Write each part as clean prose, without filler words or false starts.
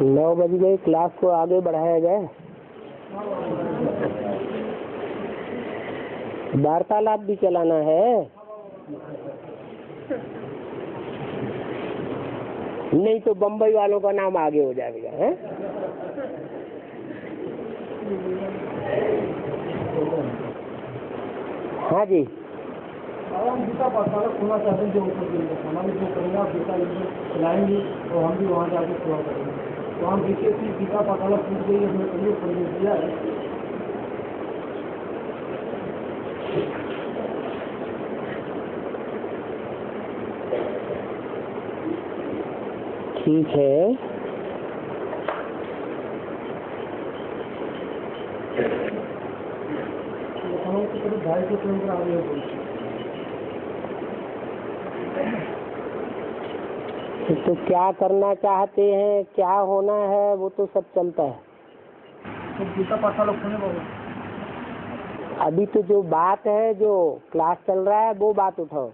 9 बज गए, क्लास को आगे बढ़ाया जाए। वार्तालाप भी चलाना है, नहीं तो बम्बई वालों का नाम आगे हो जाएगा है? हाँ जी, गीता पाठशाला खोलना चाहते हैं, जो हमारे जो करेगा गीता चलाएंगे और हम भी वहाँ जाके सेवा करेंगे। तो हम देखिए कि गीता पाठशाला खुल गई, हमने कभी प्रवेश दिया है। ठीक है। हम तो करीब 250 किलोमीटर आगे है। तो क्या करना चाहते हैं, क्या होना है, वो तो सब चलता है। तो गीता पाठशाला खोलने वाले अभी तो जो बात है, जो क्लास चल रहा है, वो बात उठाओ।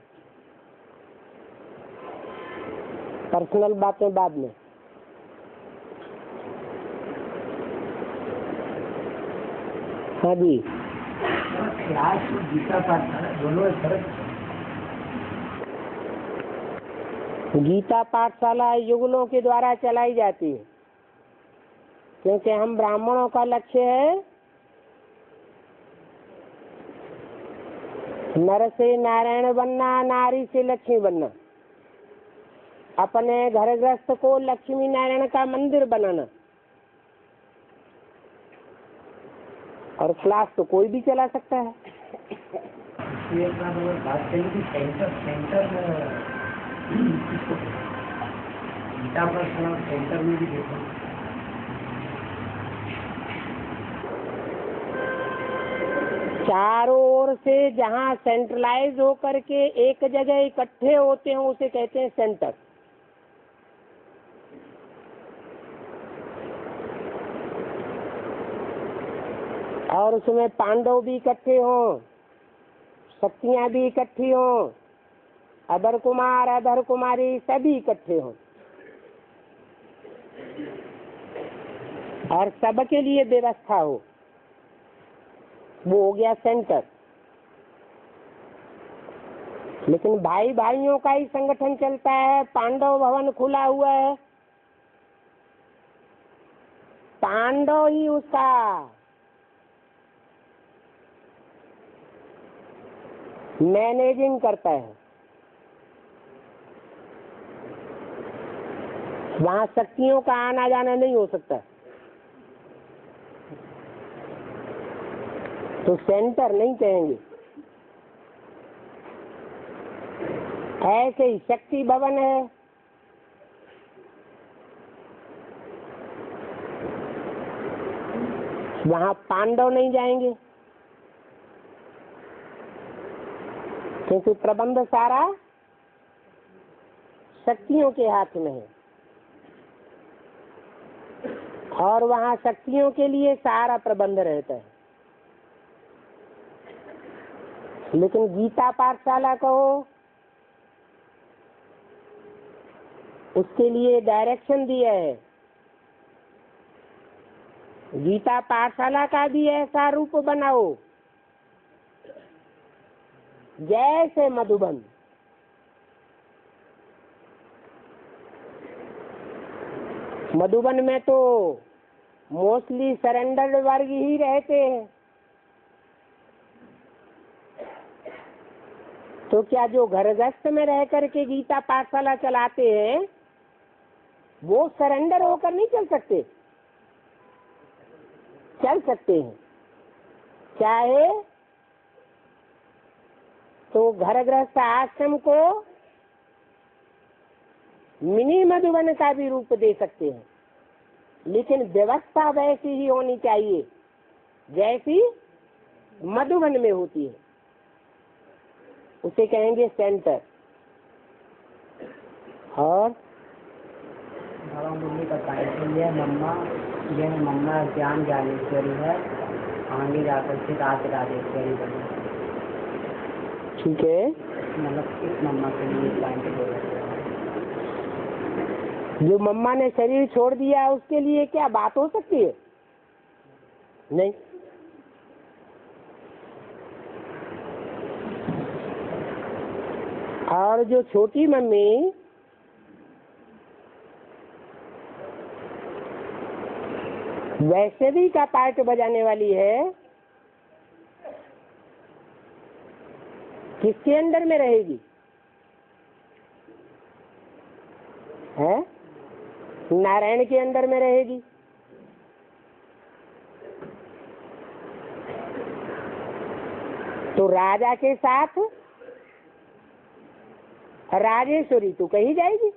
पर्सनल बातें बाद में। हाँ जी, क्लास गीता पाठशाला दोनों फर्क। गीता पाठशाला युगलों के द्वारा चलाई जाती है, क्योंकि हम ब्राह्मणों का लक्ष्य है नर से नारायण बनना, नारी से लक्ष्मी बनना, अपने घर गृहस्थ को लक्ष्मी नारायण का मंदिर बनाना। और क्लास तो कोई भी चला सकता है। बात करें कि सेंटर गीता पाठशाला सेंटर में भी देखो, चारों ओर से जहाँ सेंट्रलाइज होकर के एक जगह इकट्ठे होते हैं, उसे कहते हैं सेंटर। और उसमें पांडव भी इकट्ठे हों, शक्तियां भी इकट्ठी हों, अधर कुमार अधर कुमारी सभी इकट्ठे हों, और सबके लिए व्यवस्था हो, वो हो गया सेंटर। लेकिन भाई भाइयों का ही संगठन चलता है। पांडव भवन खुला हुआ है, पांडव ही उसका मैनेजिंग करता है। वहां शक्तियों का आना जाना नहीं हो सकता, तो सेंटर नहीं कहेंगे। ऐसे ही शक्ति भवन है, वहां पांडव नहीं जाएंगे, क्योंकि प्रबंध सारा शक्तियों के हाथ में है, और वहां शक्तियों के लिए सारा प्रबंध रहता है। लेकिन गीता पाठशाला कहो, उसके लिए डायरेक्शन दिया है। गीता पाठशाला का भी ऐसा रूप बनाओ जैसे मधुबन। मधुबन में तो मोस्टली सरेंडर्ड वर्ग ही रहते हैं, तो क्या जो घर गृहस्थ में रह करके गीता पाठशाला चलाते हैं वो सरेंडर होकर नहीं चल सकते? चल सकते हैं, चाहे तो घर गृहस्थ आश्रम को मिनी मधुबन का भी रूप दे सकते हैं, लेकिन व्यवस्था वैसी ही होनी चाहिए जैसी मधुबन में होती है। उसे कहेंगे सेंटर। और मुरली का टाइटल यह मम्मा ज्ञान ज्ञानेश्वरी है, आगे जाकर के राज राजेश्वरी बनी। ठीक है, मतलब इस मम्मा के लिए टाइटल हो रहा है। जो मम्मा ने शरीर छोड़ दिया उसके लिए क्या बात हो सकती है? नहीं। और जो छोटी मम्मी वैसे का पार्ट बजाने वाली है, किसके अंडर में रहेगी? है नारायण के अंदर में रहेगी। तो राजा के साथ राजेश्वरी तो कही जाएगी।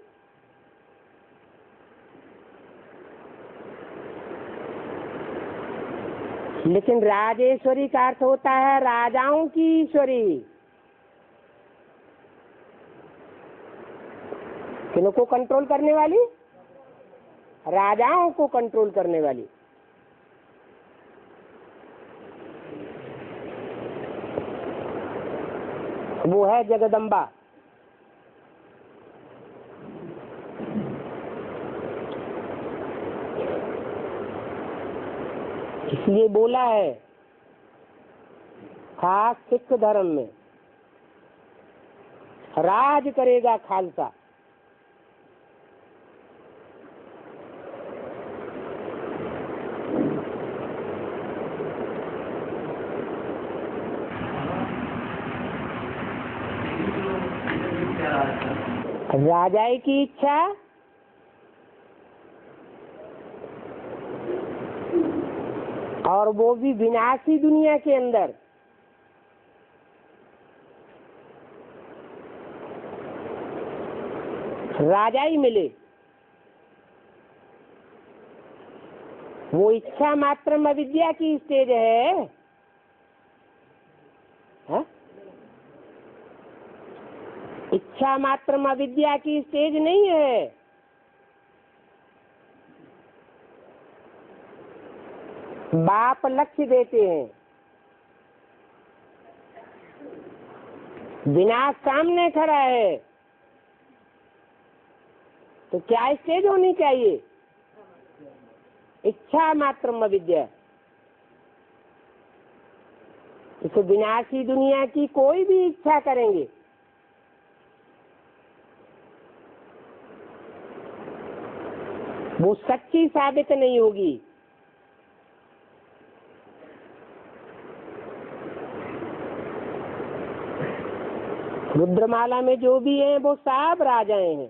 लेकिन राजेश्वरी का अर्थ होता है राजाओं की ईश्वरी, किनको कंट्रोल करने वाली? राजाओं को कंट्रोल करने वाली। वो है जगदम्बा। इसलिए बोला है खास सिख धर्म में राज करेगा खालसा। राजाई की इच्छा और वो भी विनाशी दुनिया के अंदर। राजाई मिले, वो इच्छा मात्र अविद्या की स्टेज है। हा? इच्छा मात्र अविद्या की स्टेज नहीं है। बाप लक्ष्य देते हैं, विनाश सामने खड़ा है, तो क्या स्टेज होनी चाहिए? इच्छा मात्र अविद्या। इस विनाशी दुनिया की कोई भी इच्छा करेंगे वो सच्ची साबित नहीं होगी। रुद्रमाला में जो भी हैं वो सब राजाएं हैं।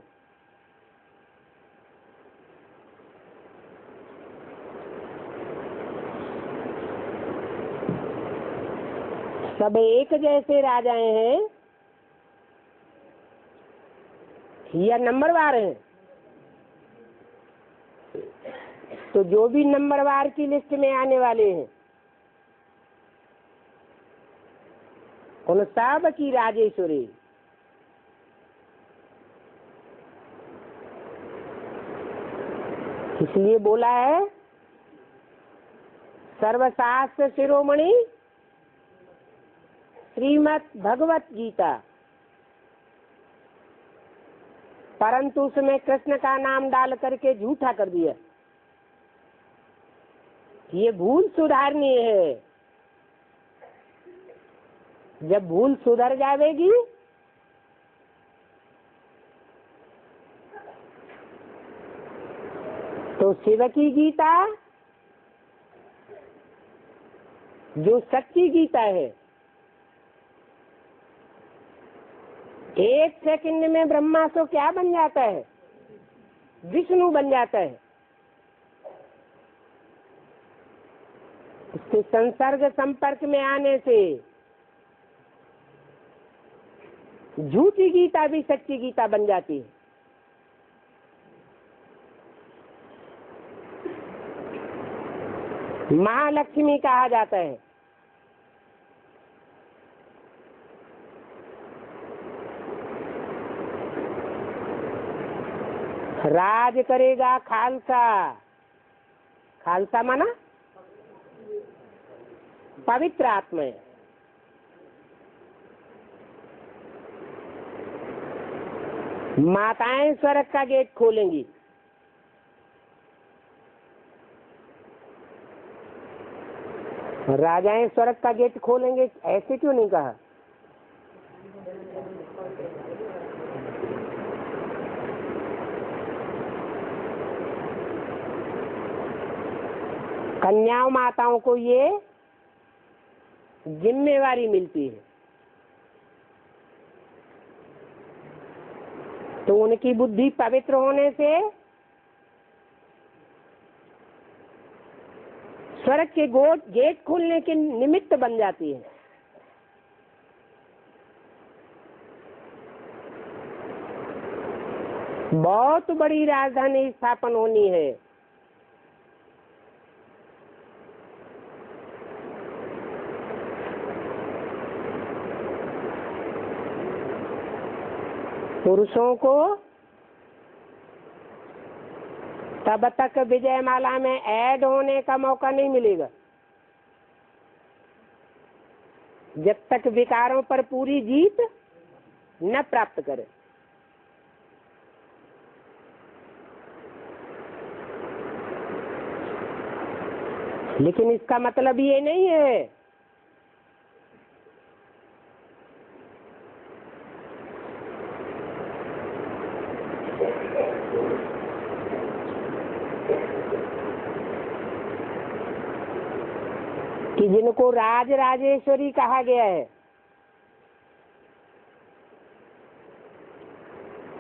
सब एक जैसे राजाएं हैं या नंबरवार हैं? तो जो भी नंबरवार की लिस्ट में आने वाले हैं उन सब की राजेश्वरी। इसलिए बोला है सर्वशास्त्र शिरोमणि श्रीमद् भगवत गीता, परंतु उसमें कृष्ण का नाम डाल करके झूठा कर दिया। ये भूल सुधारनी है। जब भूल सुधर जाएगी तो शिव की गीता जो सच्ची गीता है, एक सेकंड में ब्रह्मा तो क्या बन जाता है? विष्णु बन जाता है। इसके संसर्ग संपर्क में आने से झूठी गीता भी सच्ची गीता बन जाती है। महालक्ष्मी कहा जाता है। राज करेगा खालसा। खालसा माना पवित्र आत्मा है। माताएं स्वर्ग का गेट खोलेंगी। राजाएं स्वर्ग का गेट खोलेंगे, ऐसे क्यों नहीं कहा? कन्याओं माताओं को ये जिम्मेवारी मिलती है, तो उनकी बुद्धि पवित्र होने से स्वर्ग के गेट खोलने के निमित्त बन जाती है। बहुत बड़ी राजधानी स्थापन होनी है। पुरुषों को तब तक विजयमाला में ऐड होने का मौका नहीं मिलेगा जब तक विकारों पर पूरी जीत न प्राप्त करे। लेकिन इसका मतलब ये नहीं है कि जिनको राज राजेश्वरी कहा गया है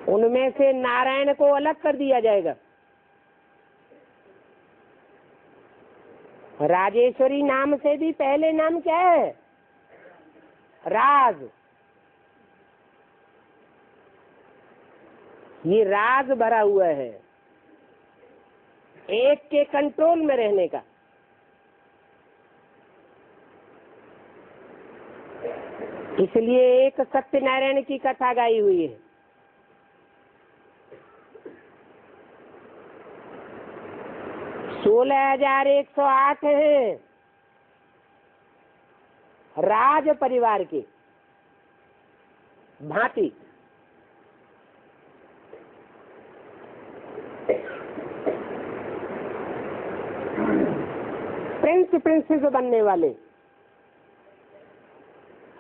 उनमें से नारायण को अलग कर दिया जाएगा। राजेश्वरी नाम से भी पहले नाम क्या है? राज। ये राज भरा हुआ है, एक के कंट्रोल में रहने का। इसलिए एक सत्यनारायण की कथा गाई हुई है। सोलह 16,108 है राज परिवार के भांति। प्रिंसेस बनने वाले,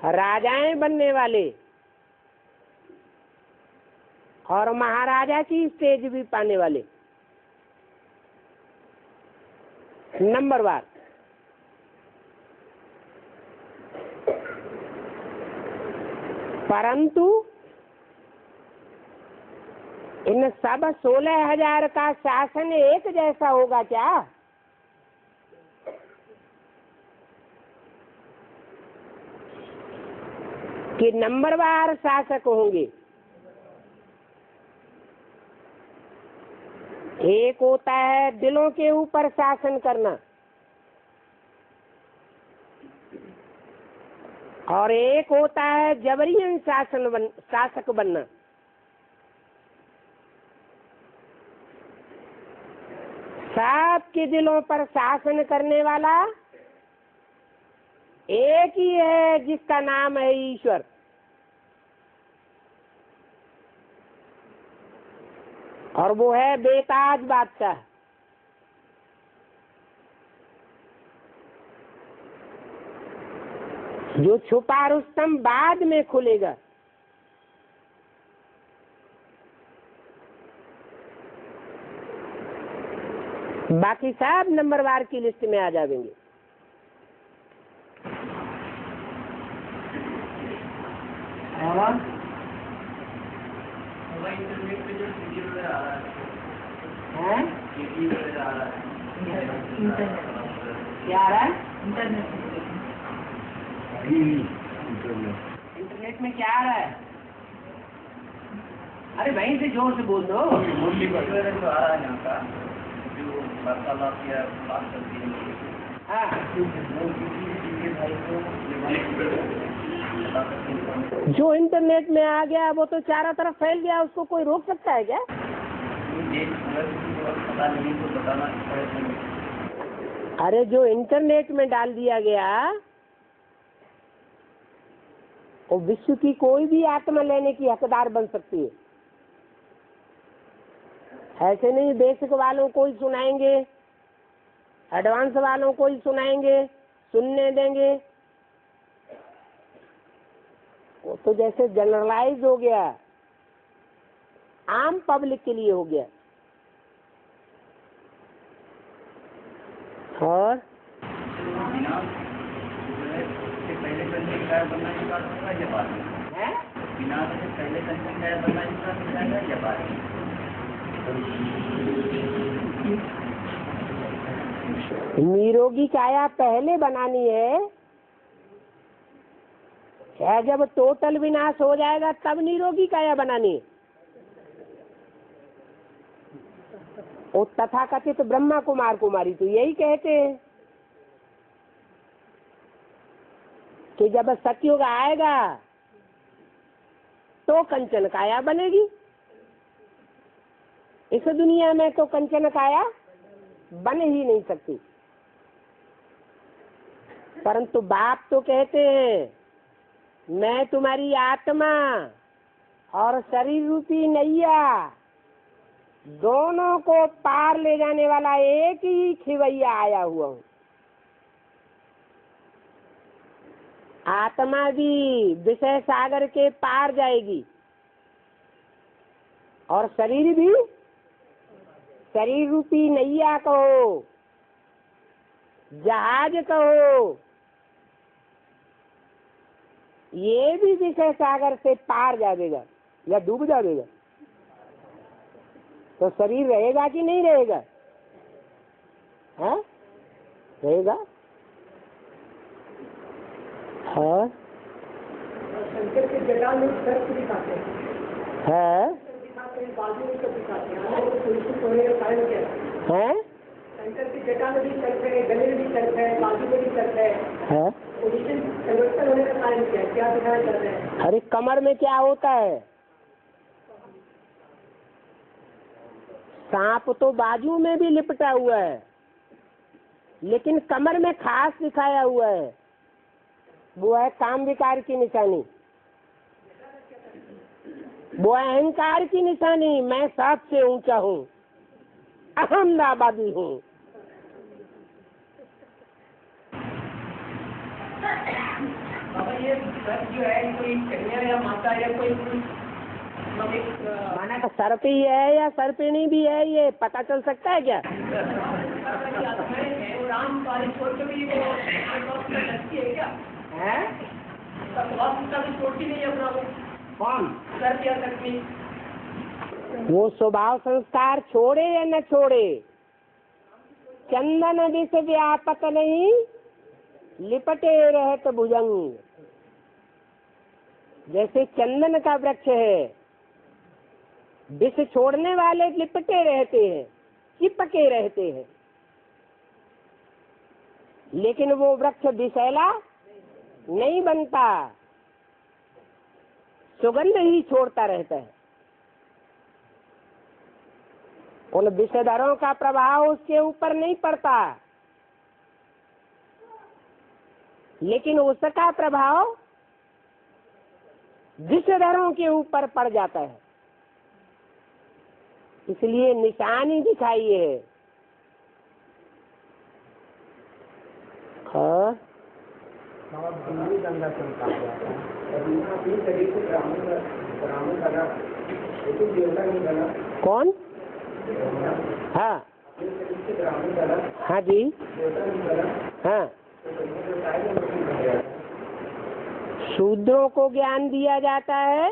राजाएं बनने वाले और महाराजा की स्टेज भी पाने वाले नंबरवार। परंतु इन सब 16,000 का शासन एक जैसा होगा क्या? कि नंबरवार शासक होंगे? एक होता है दिलों के ऊपर शासन करना और एक होता है जबरियन शासक बनना। सबके दिलों पर शासन करने वाला एक ही है जिसका नाम है ईश्वर। और वो है बेताज बादशाह। जो छुपा रुस्तम बाद में खुलेगा। बाकी सब नंबरवार की लिस्ट में आ जाएंगे। इंटरनेट पे जो वीडियो वगैरह आ रहा है, क्या आ रहा है? इंटरनेट में क्या आ रहा है? अरे भाई से जोर से बोल दो। मुरली वगैरह जो आ रहा है यहाँ का, जो वार्तालाप या बात करती है, जो इंटरनेट में आ गया वो तो चारों तरफ फैल गया, उसको कोई रोक सकता है क्या? अरे जो इंटरनेट में डाल दिया गया वो विश्व की कोई भी आत्मा लेने की हकदार बन सकती है। ऐसे नहीं बेसिक वालों को ही सुनाएंगे, एडवांस वालों को ही सुनाएंगे, सुनने देंगे। वो तो जैसे जनरलाइज हो गया, आम पब्लिक के लिए हो गया। और निरोगी काया पहले बनानी है, या जब टोटल विनाश हो जाएगा तब निरोगी काया बनानी है? वो तथाकथित ब्रह्मा कुमार कुमारी तो यही कहते हैं कि जब सतयुग आएगा तो कंचन काया बनेगी। इस दुनिया में तो कंचन काया बन ही नहीं सकती। परंतु बाप तो कहते हैं मैं तुम्हारी आत्मा और शरीर रूपी नैया दोनों को पार ले जाने वाला एक ही खिवैया आया हुआ हूँ। आत्मा भी विषय सागर के पार जाएगी और शरीर भी, शरीर रूपी नैया कहो, जहाज कहो, ये भी विषय सागर से पार जाएगा या डूब जाएगा। तो शरीर रहेगा कि नहीं रहेगा? हाँ रहेगा। हाँ शंकर के जटा में सर्प दिखाते हैं, है बाजू में सब दिखाते हैं, सुनिश्चित होने का कारण क्या है? शंकर की जटा में भी सर्प है, गले में भी सर्प है, बाजू में भी सर्प है। पोजीशन परिवर्तन होने का कारण क्या है? क्या दिखाया जाता है? अरे कमर में क्या होता है? सांप तो बाजू में भी लिपटा हुआ है, लेकिन कमर में खास दिखाया हुआ है, वो है काम विकार की निशानी, वो अहंकार की निशानी। मैं सबसे ऊंचा हूँ, अहमदाबादी हूँ। ये सर्प जो है कोई कन्या या माता या कोई माना तो सर्प ही है या सर्पिणी भी है, ये पता चल सकता है क्या? राम वाली छोड़ के भी वो है क्या है? छोटी नहीं है अपना कौन सर्प या सर्पिणी? वो स्वभाव संस्कार छोड़े या न छोड़े, चंदन विष व्यापत नहीं लिपटे रहत भुजंग। जैसे चंदन का वृक्ष है, विष छोड़ने वाले लिपटे रहते हैं, चिपके रहते हैं, लेकिन वो वृक्ष विषैला नहीं बनता, सुगंध ही छोड़ता रहता है। उन विषधरों का प्रभाव उसके ऊपर नहीं पड़ता, लेकिन उसका प्रभाव विषधरों के ऊपर पड़ जाता है। इसलिए निशानी दिखाई है। हाँ गंगा चलता है कौन? हाँ हाँ जी हाँ। शूद्रों को ज्ञान दिया जाता है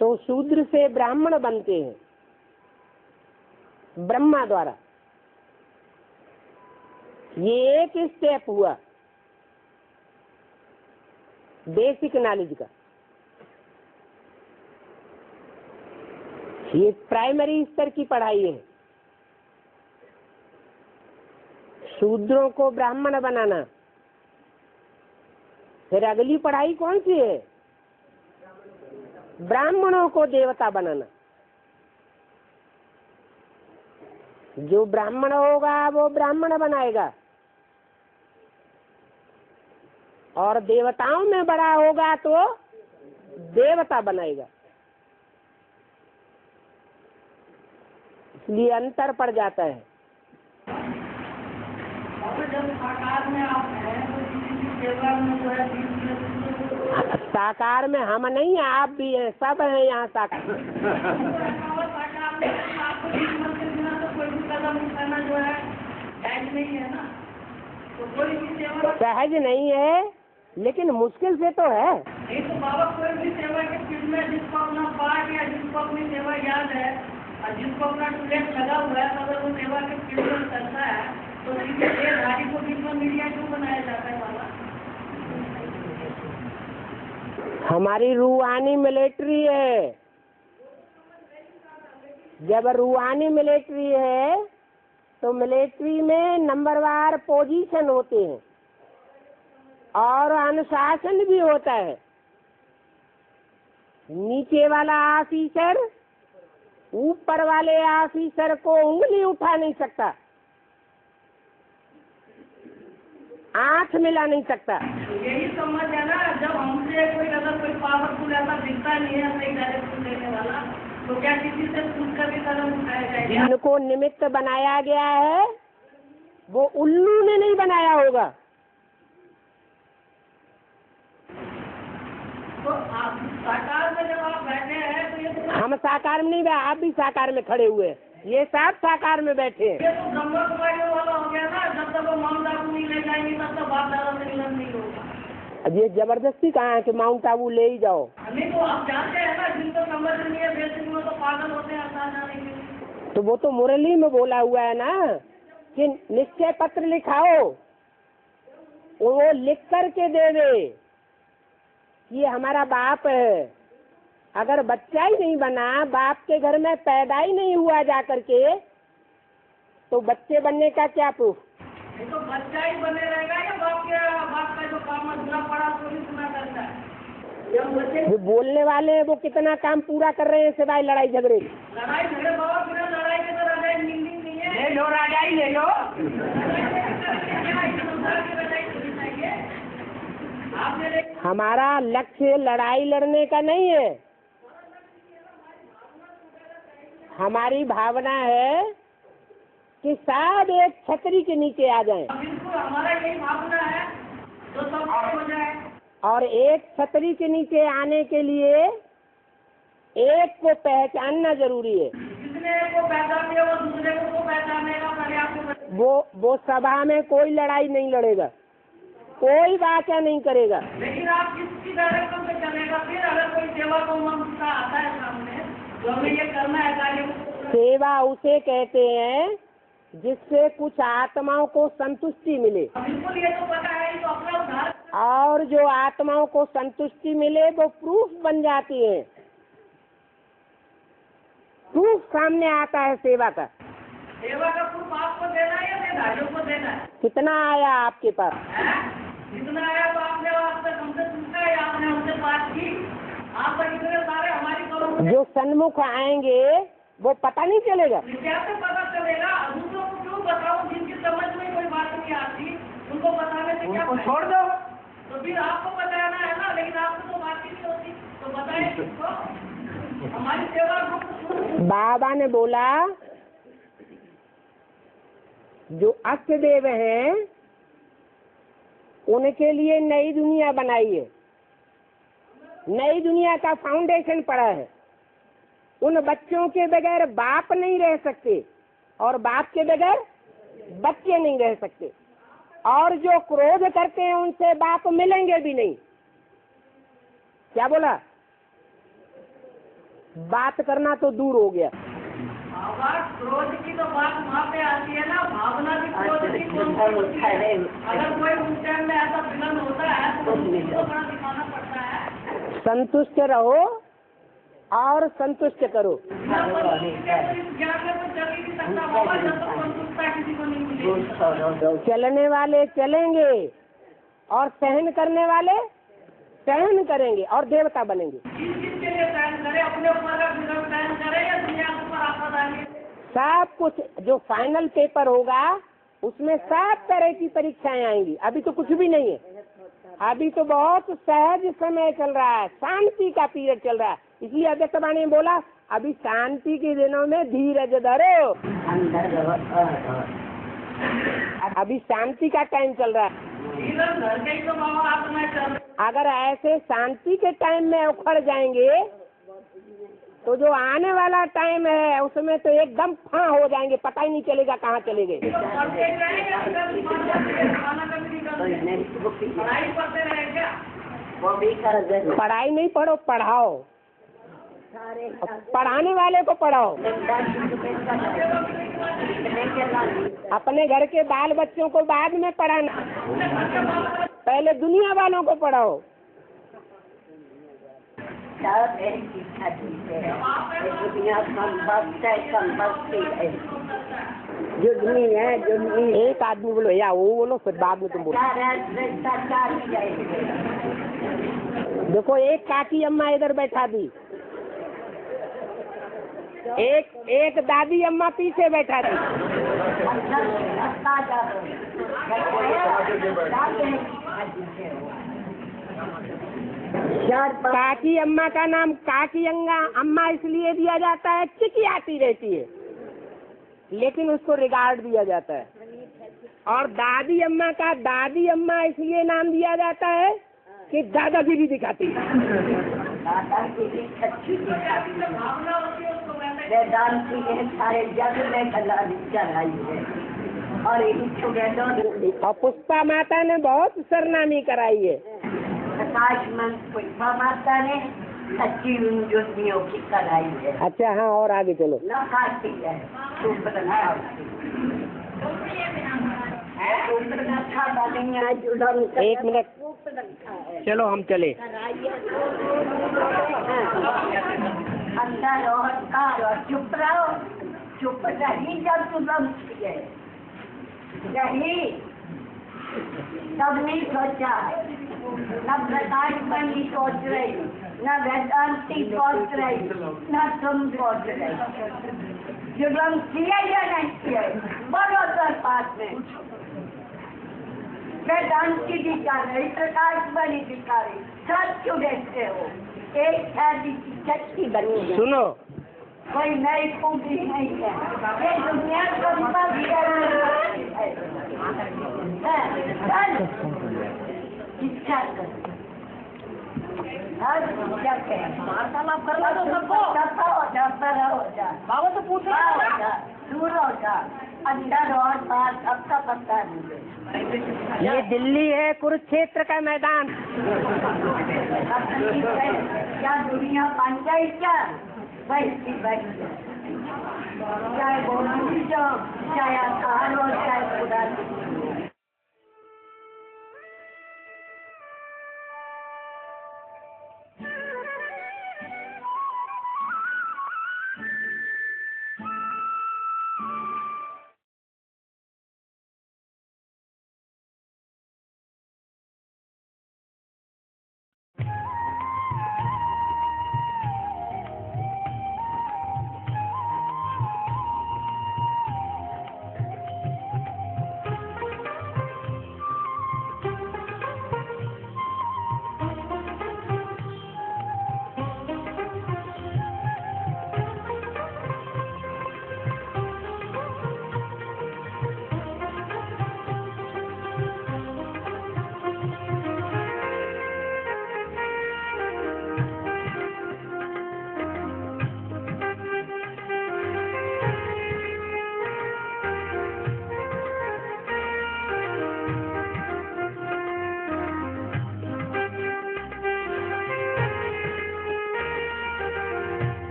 तो शूद्र से ब्राह्मण बनते हैं ब्रह्मा द्वारा। ये एक स्टेप हुआ बेसिक नॉलेज का। ये प्राइमरी स्तर की पढ़ाई है, शूद्रों को ब्राह्मण बनाना। फिर अगली पढ़ाई कौन सी है? ब्राह्मणों को देवता बनाना। जो ब्राह्मण होगा वो ब्राह्मण बनाएगा, और देवताओं में बड़ा होगा तो देवता बनाएगा। इसलिए अंतर पड़ जाता है। जब साकार में आप हैं तो किसी की सेवा में जो है साकार में हम नहीं हैं, आप भी हैं, सब हैं यहाँ साकार। साकार में आपको ईश्वर के बिना तो कोई भी कदम उठाना जो है सहज नहीं है ना, तो कोई भी सेवा सहज नहीं है लेकिन मुश्किल से तो है। नहीं तो बाबा कोई भी सेवा के फील्ड में जिसको अपना पाठ या जिसको अपनी सेवा याद है और जिसको अपना टूलेट लगा हुआ है, अगर वो सेवा के फील्ड में करता है तो किसी धारी को बीच में मीडिया क्यों बनाया जाता है बाबा? हमारी रूहानी मिलिट्री है। जब रूहानी मिलिट्री है तो मिलिट्री में नंबरवार पोजीशन होते हैं और अनुशासन भी होता है। नीचे वाला ऑफिसर ऊपर वाले ऑफिसर को उंगली उठा नहीं सकता, आंख मिला नहीं सकता। यही समझ है ना, जब हमसे कोई अगर कोई पावरफुल ऐसा दिखता नहीं है सही डायरेक्शन देने वाला, तो क्या किसी से पूछ कर भी कदम उठाया जाएगा? जिनको निमित्त बनाया गया है वो उल्लू ने नहीं बनाया होगा। तो आप साकार में जब आप बैठे हैं तो ये हम साकार में नहीं बैठे, आप भी साकार में खड़े हुए हैं, ये सब साकार में बैठे हैं। ये तो ब्रह्मा कुमारियों वाला हो गया ना, जब तक वो माउंट आबू नहीं ले जाएंगे तब तक बाप दादा से मिलन नहीं होगा। ये जबरदस्ती कहाँ है कि माउंट आबू ले ही जाओ। नहीं तो आप जानते हैं ना, जिनको समझ नहीं है बेसिक में तो पागल होते हैं आसान जाने के लिए। तो वो तो मुरली में बोला हुआ है ना कि निश्चय पत्र लिखाओ, वो लिख करके देवे ये हमारा बाप है। अगर बच्चा ही नहीं बना, बाप के घर में पैदा ही नहीं हुआ जा करके, तो बच्चे बनने का क्या प्रूफ? नहीं तो बच्चा ही बने रहेगा या बाप का जो काम अधूरा पड़ा तो नहीं पूरा करता है? जब बच्चे जो बोलने वाले हैं वो कितना काम पूरा कर रहे हैं सिवाय लड़ाई झगड़े। लड़ाई झगड़े बाबा, बिना लड़ाई के तो रजाई नींद नहीं है। ले लो रजाई ले लो। हमारा लक्ष्य लड़ाई लड़ने का नहीं है, हमारी भावना है कि सब एक छतरी के नीचे आ जाएं। बिल्कुल हमारा यही भावना है, तो सब हो जाए। और एक छतरी के नीचे आने के लिए एक को पहचानना जरूरी है। जिसने एक को पहचान लिया वो दूसरे को पहचानेगा, पहले आपको वो सभा में कोई लड़ाई नहीं लड़ेगा, कोई वाक्य नहीं करेगा। लेकिन आप किसकी डायरेक्शन में चलेगा? फिर अगर कोई सेवा को मन का आता है सामने तो हमें ये करना है कार्य। सेवा उसे कहते हैं जिससे कुछ आत्माओं को संतुष्टि मिले। बिल्कुल ये तो पता है, तो अपना उदाहरण। और जो आत्माओं को संतुष्टि मिले वो प्रूफ बन जाती है, प्रूफ सामने आता है सेवा का। सेवा का प्रूफ आपको देना है या मेधावियों को देना है? कितना आया आपके पास? जितना आया तो आपने आपसे हमसे पूछा है, आपने हमसे बात की, आप इतने सारे हमारी करो। जो सन्मुख आएंगे वो पता नहीं चलेगा। कैसे पता चलेगा? दूसरों को क्यों बताओ? जिनकी समझ में कोई बात नहीं आती उनको बताने से क्या छोड़ दो, तो फिर आपको बताना है ना। लेकिन आपको तो बात ही नहीं होती, तो बताए किसको? हमारी सेवा को। बाबा ने बोला जो अष्ट देव हैं उनके लिए नई दुनिया बनाई है, नई दुनिया का फाउंडेशन पड़ा है। उन बच्चों के बगैर बाप नहीं रह सकते और बाप के बगैर बच्चे नहीं रह सकते, और जो क्रोध करते हैं उनसे बाप मिलेंगे भी नहीं। क्या बोला? बात करना तो दूर हो गया। क्रोध की तो बात वहाँ पे आती है ना, भावना भी क्रोध की कौन सी होती है? अगर कोई उस टाइम में ऐसा विलन होता है तो उसको बड़ा दिखाना पड़ता है। संतुष्ट रहो और संतुष्ट करो। ज्ञान में तो चल ही नहीं सकता बाबा, जब तक संतुष्टता किसी को नहीं मिलेगी। चलने वाले चलेंगे और सहन करने वाले सहन करेंगे और देवता बनेंगे। किस चीज के लिए सहन करे? अपने ऊपर का विरोध सहन करे या दुनिया के ऊपर आपदा डाले? सब कुछ जो फाइनल पेपर होगा उसमें सब तरह की परीक्षाएं आएंगी। अभी तो कुछ भी नहीं है, अभी तो बहुत सहज समय चल रहा है, शांति का पीरियड चल रहा है। इसलिए अध्यक्षवाणी ने बोला अभी शांति के दिनों में धीरज धरो। अभी शांति का टाइम चल रहा है। अगर ऐसे शांति के टाइम में उखड़ जाएंगे तो जो आने वाला टाइम है उसमें तो एकदम फां हो जाएंगे, पता ही नहीं चलेगा कहाँ चले गए। पढ़ाई नहीं पढ़ो, पढ़ाओ, पढ़ाने वाले को पढ़ाओ। अपने घर के बाल बच्चों को बाद में पढ़ाना, पहले दुनिया वालों को पढ़ाओ। जुड़नी है, जुड़नी। एक आदमी बोलो या वो बोलो, फिर बाद में तुम बोलो। देखो एक काकी अम्मा इधर बैठा दी, एक दादी अम्मा पीछे बैठा थी। काकी अम्मा का नाम काकी अम्मा इसलिए दिया जाता है, चिकियाती रहती है लेकिन उसको रिगार्ड दिया जाता है। और दादी अम्मा का दादी अम्मा इसलिए नाम दिया जाता है कि दादागिरी दिखाती है। वेदांती है सारे जग में चलाई है। और पुष्पा माता ने बहुत सरनामी कराई है। प्रकाश पुष्पा माता ने सच्ची ज्योतियों की कराई है। अच्छा हाँ, और आगे चलो। एक मिनट, चलो हम चले। अंदर और चुप रहो, चुप रही जब तुम रही तब नहीं सोचा, न प्रकाश बनी सोच रही, न वेदांती सोच रही, न तुम सोच रही। जुलम किया या नहीं किया बराबर पास में वेदांती दिखा रही, प्रकाश बनी दिखा रही, सब क्यों देखते हो? एक शादी की शक्ति बनी है। सुनो, कोई नई खूबी नहीं है, ये दुनिया को इच्छा कर वार्तालाप करना तो सबको बाबा तो पूछ रहा, दूर हो जा, अंदर और बाहर सबका पता नहीं। ये दिल्ली है, कुरुक्षेत्र का मैदान। क्या दुनिया बन गई क्या? वैसी बन गई, चाहे बोली जो, चाहे आकार हो, चाहे खुदा।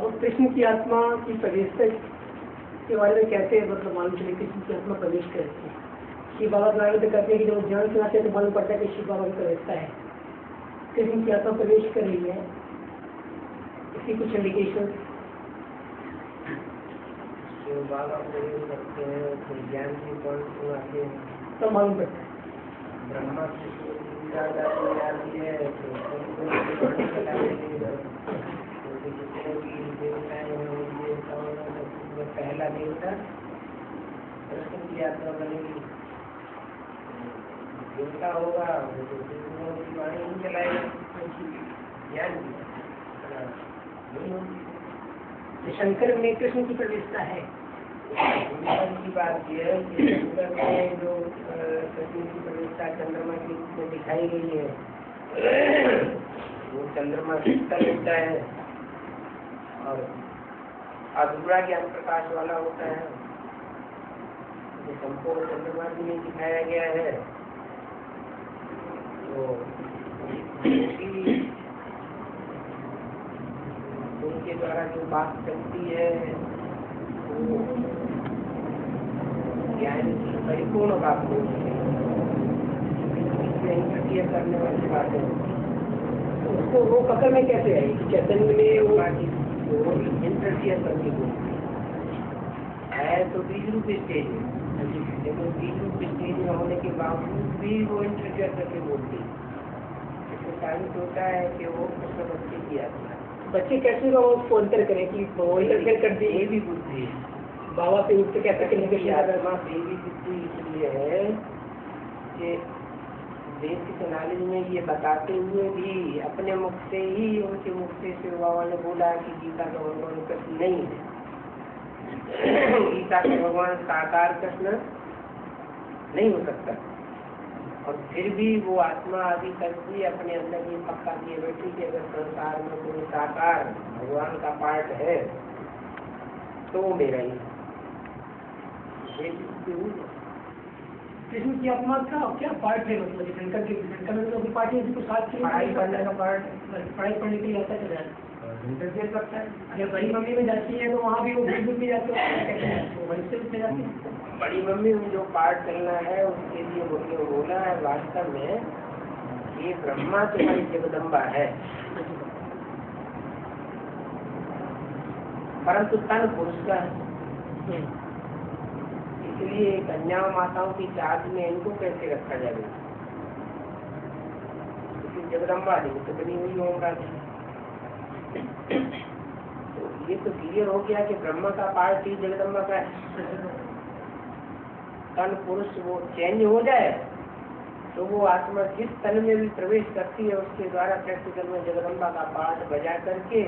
बाबा कृष्ण की आत्मा की प्रवेशता के बारे में कैसे मतलब मालूम चले कृष्ण की आत्मा प्रवेश करती है? शिव बाबा नारायण करते हैं कि जब ध्यान सुनाते हैं तो मालूम पड़ता है कि शिव बाबा की प्रवेशता है, कृष्ण की आत्मा प्रवेश कर रही है, इसकी कुछ इंडिकेशन? शिव बाबा प्रवेश करते हैं तो ज्ञान की कौन सुनाते हैं तो मालूम पड़ता है। ब्रह्मा की आती है तो पहला देवता कृष्ण की आत्मा बनेगी, देवता होगा की वाणी नहीं चलाएगा, ज्ञान शंकर में कृष्ण की प्रवेशता है। की बात यह है कि शंकर में जो कृष्ण की प्रवेशता चंद्रमा के रूप में दिखाई गई है, वो चंद्रमा शीतल होता है और अधूरा ज्ञान प्रकाश वाला होता है, जो संपूर्ण चंद्रमा भी नहीं दिखाया गया है। तो उनके द्वारा जो बात चलती है वो ज्ञान की परिपूर्ण बात होती है, करने वाली बात है। उसको वो पकड़ में कैसे आई चैतन्य में वो इंटरफियर करके बोलती है तो बीज रूप स्टेज में, लेकिन बीज रूप स्टेज में होने के बावजूद भी वो इंटरफियर करके बोलती है। इसमें साबित होता है कि वो उसका बच्चे की आत्मा है। बच्चे कैसे उसको अंतर करें कि वो इंटरफेयर कर दी? ये भी बुद्धि है बाबा से उठ कैसे आत्मा देवी बुद्धि इसलिए है कि बेसिक नॉलेज में ये बताते हुए भी अपने मुख से ही उनके मुख से शिव बाबा ने बोला कि गीता का भगवान कृष्ण नहीं है, गीता का भगवान साकार कृष्ण नहीं हो सकता, और फिर भी वो आत्मा आदि करती अपने अंदर ये पक्का किए बैठी कि अगर संसार में कोई साकार भगवान का पार्ट है तो वो मेरा ही। कृष्ण की आत्मा का क्या पार्ट है? मतलब शंकर में तो पार्ट है, साथ पढ़ाई करने का पार्ट, पढ़ाई पढ़ने के लिए आता है, इंटरफेयर करता है। अगर बड़ी मम्मी में जाती है तो वहाँ भी वो बिल्कुल भी जाते हैं, वहीं से उसमें जाती है। बड़ी मम्मी में जो पार्ट चलना है उसके लिए बोला है वास्तव में ये ब्रह्मा तुम्हारी जगदम्बा है, परंतु तन पुरुष का है, इसलिए कन्या माताओं की चार्ज में इनको कैसे रखा जाएगा? जगदम्बा नहीं तो बनी हुई होगा। तो ये तो क्लियर हो गया कि ब्रह्मा का पार्ट ही जगदम्बा का है। तन पुरुष वो चेंज हो जाए तो वो आत्मा जिस तन में भी प्रवेश करती है उसके द्वारा प्रैक्टिकल में जगदम्बा का पार्ट बजा करके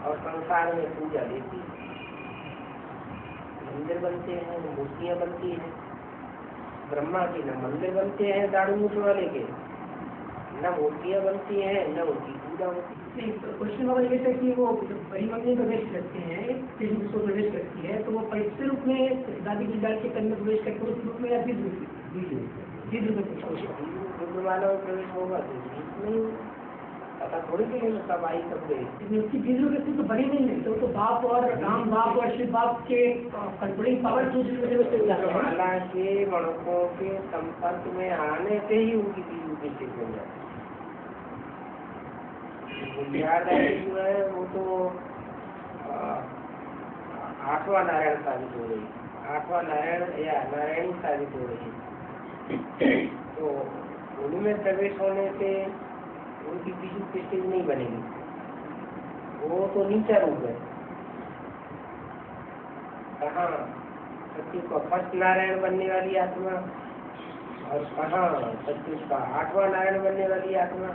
और संसार में पूजा देती है। मंदिर बनते हैं, मूर्तियाँ बनती हैं, ब्रह्मा के न मंदिर बनते हैं दाढ़ू मूछ वाले के, न मूर्तियाँ बनती हैं, न उनकी पूजा होती है। क्वेश्चन वाला ये है कि वो बड़ी मम्मी प्रवेश करते हैं, कृष्ण को प्रवेश करती है, तो वो परिस्थिति रूप में दादी की दाल के तन में प्रवेश करते हैं उस रूप में या बीज रूप वाला प्रवेश होगा तो पता थोड़ी कि सब आई सब गई। उसकी बीज रूप तो बड़ी नहीं है, तो बाप और राम बाप और शिव बाप के कंट्रोलिंग पावर माला के मणकों के संपर्क में आने से ही उनकी बीज रूप स्थित हो जाती है। जो है वो तो 8वां नारायण साबित हो रही, 8वां नारायण या नारायणी साबित हो रही। तो उनमें प्रवेश होने से उनकी बीज स्थिति नहीं बनेगी, वो तो नीचा रूप है। कहाँ सत्य का फर्स्ट नारायण बनने वाली आत्मा और कहाँ सत्य का 8वां नारायण बनने वाली आत्मा।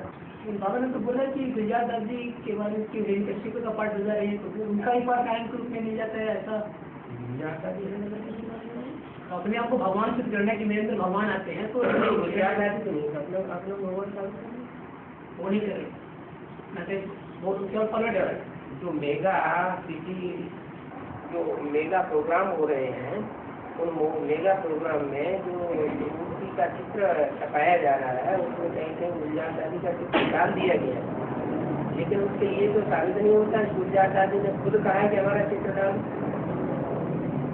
बाबा ने तो बोला कि विजया दादी के बारे में कश्यप का पाठ बजा रहे हैं, तो उनका ही पाठ नारायण के रूप में नहीं जाता है ऐसा? अपने आप को भगवान सिद्ध करने के मेरे अंदर भगवान आते हैं तो विजया दादी तो नहीं, अपने भगवान का वो नहीं करे पलट है। जो मेगा सिटी जो मेगा प्रोग्राम हो रहे हैं उन मेगा प्रोग्राम में जो मूर्ति का चित्र छपाया जा रहा है उसमें कहीं कहीं गुलजार दादी का चित्र डाल दिया गया है। लेकिन उससे ये तो साबित नहीं होता। गुलजार दादी ने खुद कहा है कि हमारा चित्र डाल,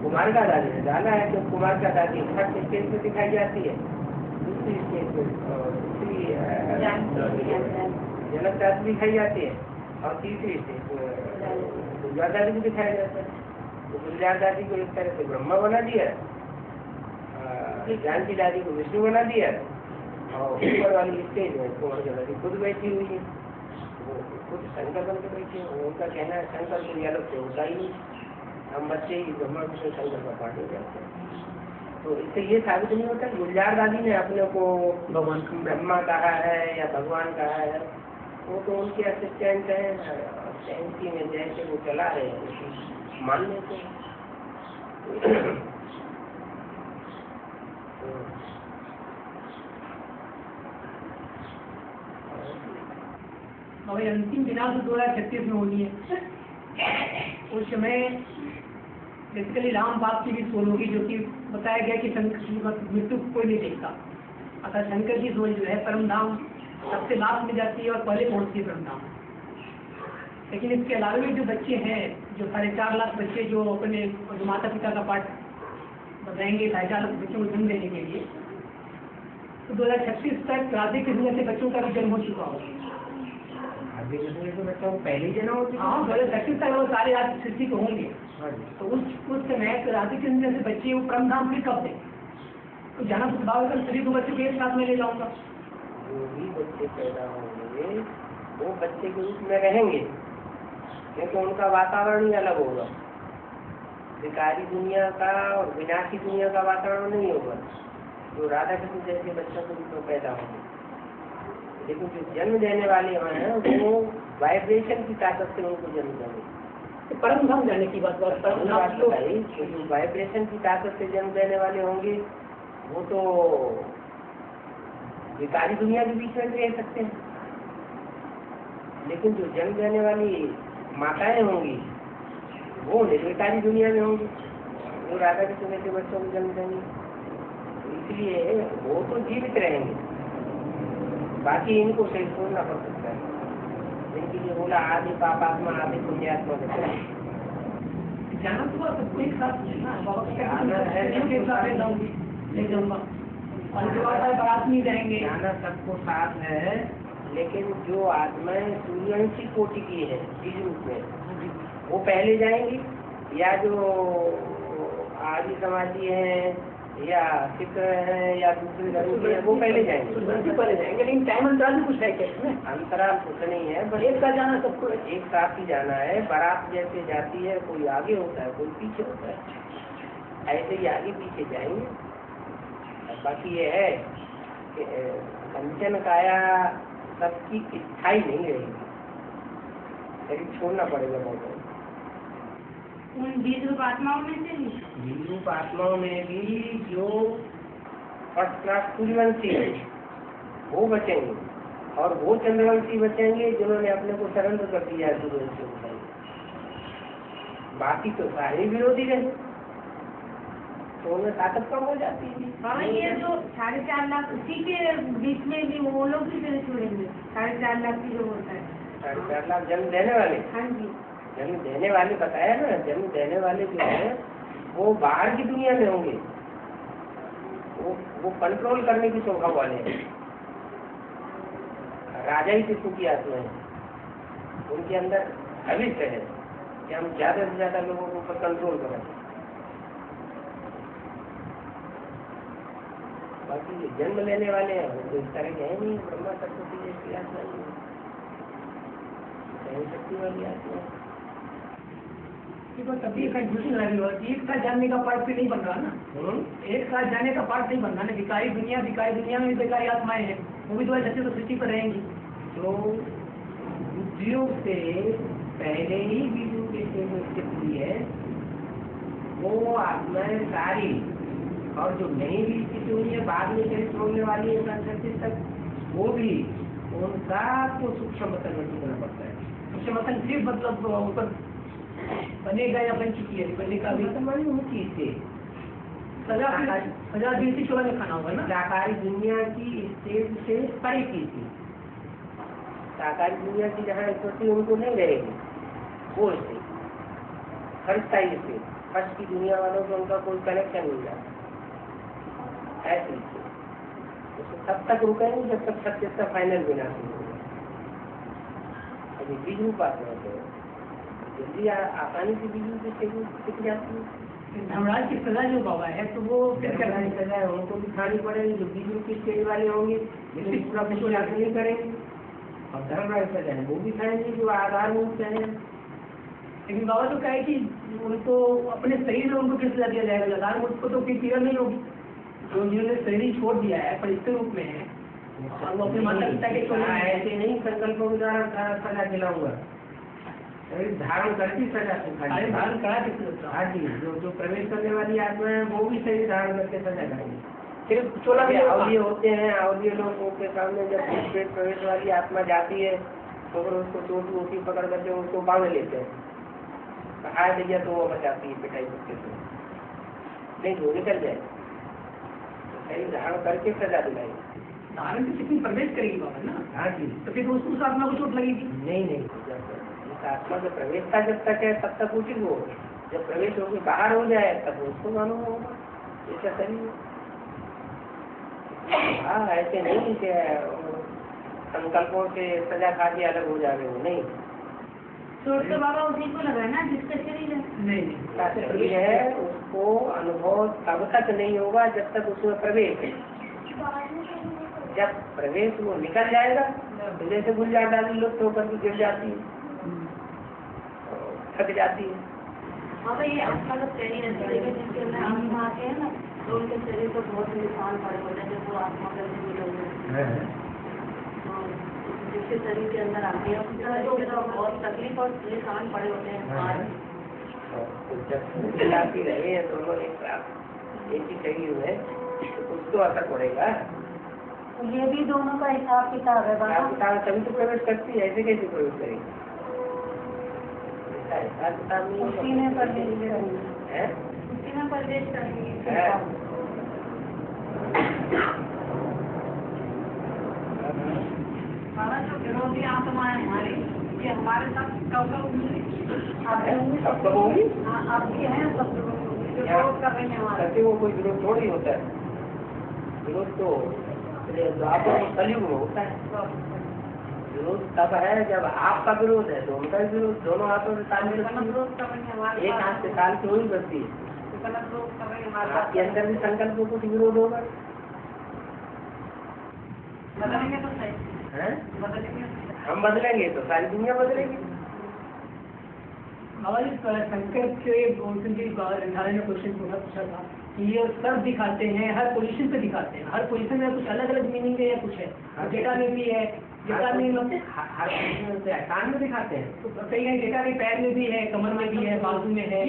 कुमार का दादी ने डाला है, तो कुमार का दादी फर्स्ट स्टेज पे दिखाई जाती है, दूसरी स्टेज पे दूसरी जनक दादी दिखाई जाती है, और तीसरी स्टेज गुलजार दादी को दिखाया जाता है। तो गुलजार दादी को एक तरह से ब्रह्मा बना दिया, जानकी दादी को विष्णु बना दिया, और ऊपर वाली स्टेज में कुमार की दादी खुद बैठी हुई है, वो खुद शंकर बन के बैठे हैं। उनका कहना है शंकर कोई अलग से होता ही नहीं, हम बच्चे ही ब्रह्मा विष्णु शंकर का पाठ हो जाते हैं। तो इससे ये साबित नहीं होता गुलजार दादी ने अपने को भगवान ब्रह्मा कहा है या भगवान कहा है, वो तो उनके असिस्टेंट है, सेंसी में जैसे वो चला रहे हैं मान लेते हैं। और अंतिम विनाश 2036 में होनी है। उस समय बेसिकली राम बाप की भी सोच होगी, जो कि बताया गया कि मृत्यु कोई नहीं देखता। अतः शंकर की सोच जो है परम धाम सबसे लास्ट में जाती है और पहले पहुंचती है परम धाम। लेकिन इसके अलावा भी जो बच्चे हैं, जो 4.5 लाख बच्चे जो अपने जो माता पिता का पाठ बताएंगे 4.5 लाख बच्चों को जन्म देने के लिए, तो 2036 तक राधे कृष्ण जैसे बच्चों का भी जन्म हो चुका होगा। राधे कृष्ण के बच्चों को पहले ही जन्म हो चुका। हाँ, 2036 तक वो सारे राज्य सृष्टि को होंगे। तो उस समय राधे कृष्ण जैसे बच्चे वो परम धाम फिर कब दें? तो जाना तो भाव सभी को बच्चे के एक साथ में ले जाऊंगा। जो भी बच्चे पैदा होंगे वो बच्चे के रूप में रहेंगे, क्योंकि उनका वातावरण ही अलग होगा। विकारी दुनिया का और विनाशी दुनिया का वातावरण नहीं होगा जो राधा कृष्ण जैसे बच्चों के रूप में पैदा होंगे। लेकिन जो जन्म देने वाले हैं वो वाइब्रेशन की ताकत से उनको जन्म देंगे। परम धाम जाने की बात बताई, जो वाइब्रेशन की ताकत से जन्म देने वाले होंगे वो तो विकारी दुनिया के बीच में रह सकते हैं, लेकिन जो जन्म देने वाली माताएं होंगी वो निर्विकारी दुनिया में होंगी, जो राधा कृष्ण के बच्चों को जन्म देंगे। इसलिए वो तो जीवित रहेंगे, बाकी इनको सही छोड़ना पड़ सकता है। इनके लिए बोला आदि पापात्मा आदि पुण्यात्मा बच्चा जाना तो सबको एक साथ ले जाऊंगा और जो आता है बारात नहीं जाएंगे। जाना सबको साथ है, लेकिन जो आत्माएं सूर्यवंशी कोटि की है बीज रूप में वो पहले जाएंगी, या जो आदि समाजी है या सिख है या दूसरे धर्म के वो पहले जाएंगे। पहले जाएंगे, लेकिन टाइम अंतराल कुछ है क्या इसमें? अंतराल कुछ नहीं है, बस एक साथ जाना सबको एक साथ ही जाना है। बारात जैसे जाती है, कोई आगे होता है कोई पीछे होता है, ऐसे ही आगे पीछे जाएंगे। बाकी ये है कि कंचन काया सबकी स्थायी नहीं रहेगी, लेकिन छोड़ना पड़ेगा बहुत। उन 20 रूप आत्माओं में से 20 रूप आत्माओं में भी जो फर्स्ट क्लास सूर्यवंशी है वो बचेंगे, और वो चंद्रवंशी बचेंगे जिन्होंने अपने को सरेंडर कर दिया है सूर्यवंशी को। बाकी तो सारे विरोधी रहे, तो उनमें ताकत कम हो जाती है। हाँ, ये जो 4.5 लाख उसी के बीच में भी वो लोग भी चले छोड़ेंगे। 4.5 लाख की जो होता है 4.5 लाख जन्म देने वाले। हाँ जी, जन्म देने वाले बताया ना, जन्म देने वाले जो है वो बाहर की दुनिया में होंगे, वो कंट्रोल करने की स्वभाव वाले हैं। राजा ही किस्म की आत्मा है, उनके अंदर अभिष्ट है कि हम ज्यादा से ज्यादा लोगों के ऊपर कंट्रोल करें। बाकी ये जन्म लेने वाले हैं वो तो इस तरह के है नहीं, ब्रह्मा सरस्वती जैसी आत्मा नहीं, शक्ति वाली आत्मा है। तभी कंफ्यूजन आ रही होती है। एक साथ जाने का पार्ट भी नहीं बन रहा ना, एक साथ जाने का पार्ट नहीं बन रहा ना। विकारी दुनिया में भी बेकारी आत्माएं हैं, वो भी तो ऐसे तो सृष्टि पर रहेंगी। तो बुद्धियों से पहले ही बीजों के स्थित हुई है वो आत्माएं सारी, और जो नई भी स्थिति हुई है बाद में चरित होने वाली है संस्कृति तक, वो भी उनका तो सूक्ष्म परिवर्तन करना पड़ता है। सूक्ष्म सिर्फ मतलब ऊपर बनेगा या बन चुकी है, बनने का भी चीज से सजा भी चोला में खाना होगा ना। साकारी दुनिया की स्टेज से परे की थी, साकारी दुनिया की जहाँ स्मृति उनको नहीं रहेगी, वो स्थिति फर्स्ट टाइम से फर्स्ट की दुनिया वालों को उनका कोई कनेक्शन नहीं जाता ऐसी तो तब तक रुकेंगे जब तक सत्य का फाइनल विनाश नहीं होगा। अभी बीज रूप आते हैं जल्दी आसानी से बीज सीख जाती है। धर्मराज की सजा जो बाबा है तो वो धर्मराज की सजा है उनको भी खानी पड़ेगी, जो बीज रूप की स्टेज वाले होंगे जिससे पूरा कुछ नहीं करेंगे, और धर्मराज सजा है वो भी खाएंगे जो आधार रूप से है। लेकिन बाबा तो कहे कि उनको अपने शरीर में उनको किस सजा दिया जाएगा, आधार मूर्त को तो कोई पीड़ा नहीं होगी, जो जिन्होंने शरीर छोड़ दिया है परिस्थिति रूप में है और वो अपने माता पिता के ऐसे नहीं संकल्पों के द्वारा सजा दिलाऊंगा, धारण करती सजा सारे धारण करा के हाँ जी, जो प्रवेश करने वाली आत्मा है वो भी शरीर धारण करके सजा करेंगे। सिर्फ चोला अवधि होते हैं, अवधि लोगों के सामने जब पेट प्रवेश वाली आत्मा जाती है तो फिर उसको चोट रोटी पकड़ करके उसको बांध लेते हैं, हाय भैया तो वो बचाती है पिटाई करके से नहीं तो निकल जाए, शरीर धारण करके सजा दिलाएगी। धारण की कितनी प्रवेश करेगी बाबा ना। हाँ जी, तो फिर उस आत्मा को चोट लगेगी नहीं आत्मा जो प्रवेश का जब तक है तब तक उचित हो, जब प्रवेश होकर बाहर हो जाए तब उसको मालूम होगा ऐसा शरीर। हाँ ऐसे नहीं कि संकल्पों से सजा खा के अलग हो जाए, वो नहीं। चोट तो बाबा उसी को लगा ना जिसका शरीर है। नहीं शरीर है उसको अनुभव तब तक नहीं होगा जब तक उसमें प्रवेश है, जब प्रवेश वो निकल जाएगा तो जैसे गुलजार डाली लुप्त होकर के गिर जाती है, थक जाती है। बाबा ये आत्मा का शरीर जिनके अंदर आत्मा आते हैं ना तो उनके शरीर को बहुत निशान पड़े होते हैं जब वो आत्मा करके मिलोगे जिसके शरीर के अंदर आते हैं तो बहुत तकलीफ और निशान पड़े होते हैं। जब मिलाती रहे हैं दोनों एक साथ एक ही शरीर में तो उसको असर पड़ेगा। ये भी दोनों का हिसाब किताब है बाबा। तभी तो प्रवेश करती है, ऐसे कैसे प्रवेश करेगी? उसी में प्रवेश करेंगे, उसी में प्रवेश करेंगे। बाबा जो विरोधी आत्मा है हमारी ये हमारे साथ कब होगी? आप भी हैं सब विरोध कर रहे हैं हमारे। वो कोई विरोध थोड़ी होता है, विरोध तो आपको कलयुग में होता है। विरोध तब है जब आपका विरोध है तो उनका विरोध, दोनों हाथों से ताल में एक हाथ से ताल की वही बचती है। आपके अंदर भी संकल्प को कुछ विरोध होगा, बदलेंगे तो सही है? बदलेंगे हम बदलेंगे तो सारी दुनिया बदलेगी। बाबा जी शंकर के रिठाने ने क्वेश्चन पूछा था कि ये सब दिखाते हैं, हर पोजीशन पे दिखाते हैं, हर पोजीशन में कुछ अलग अलग मीनिंग है या कुछ है, डेटा में भी है, डेटा में हर कान में दिखाते हैं तो सही है, डेटा के पैर में भी है, कमर में भी है, बाजू में है,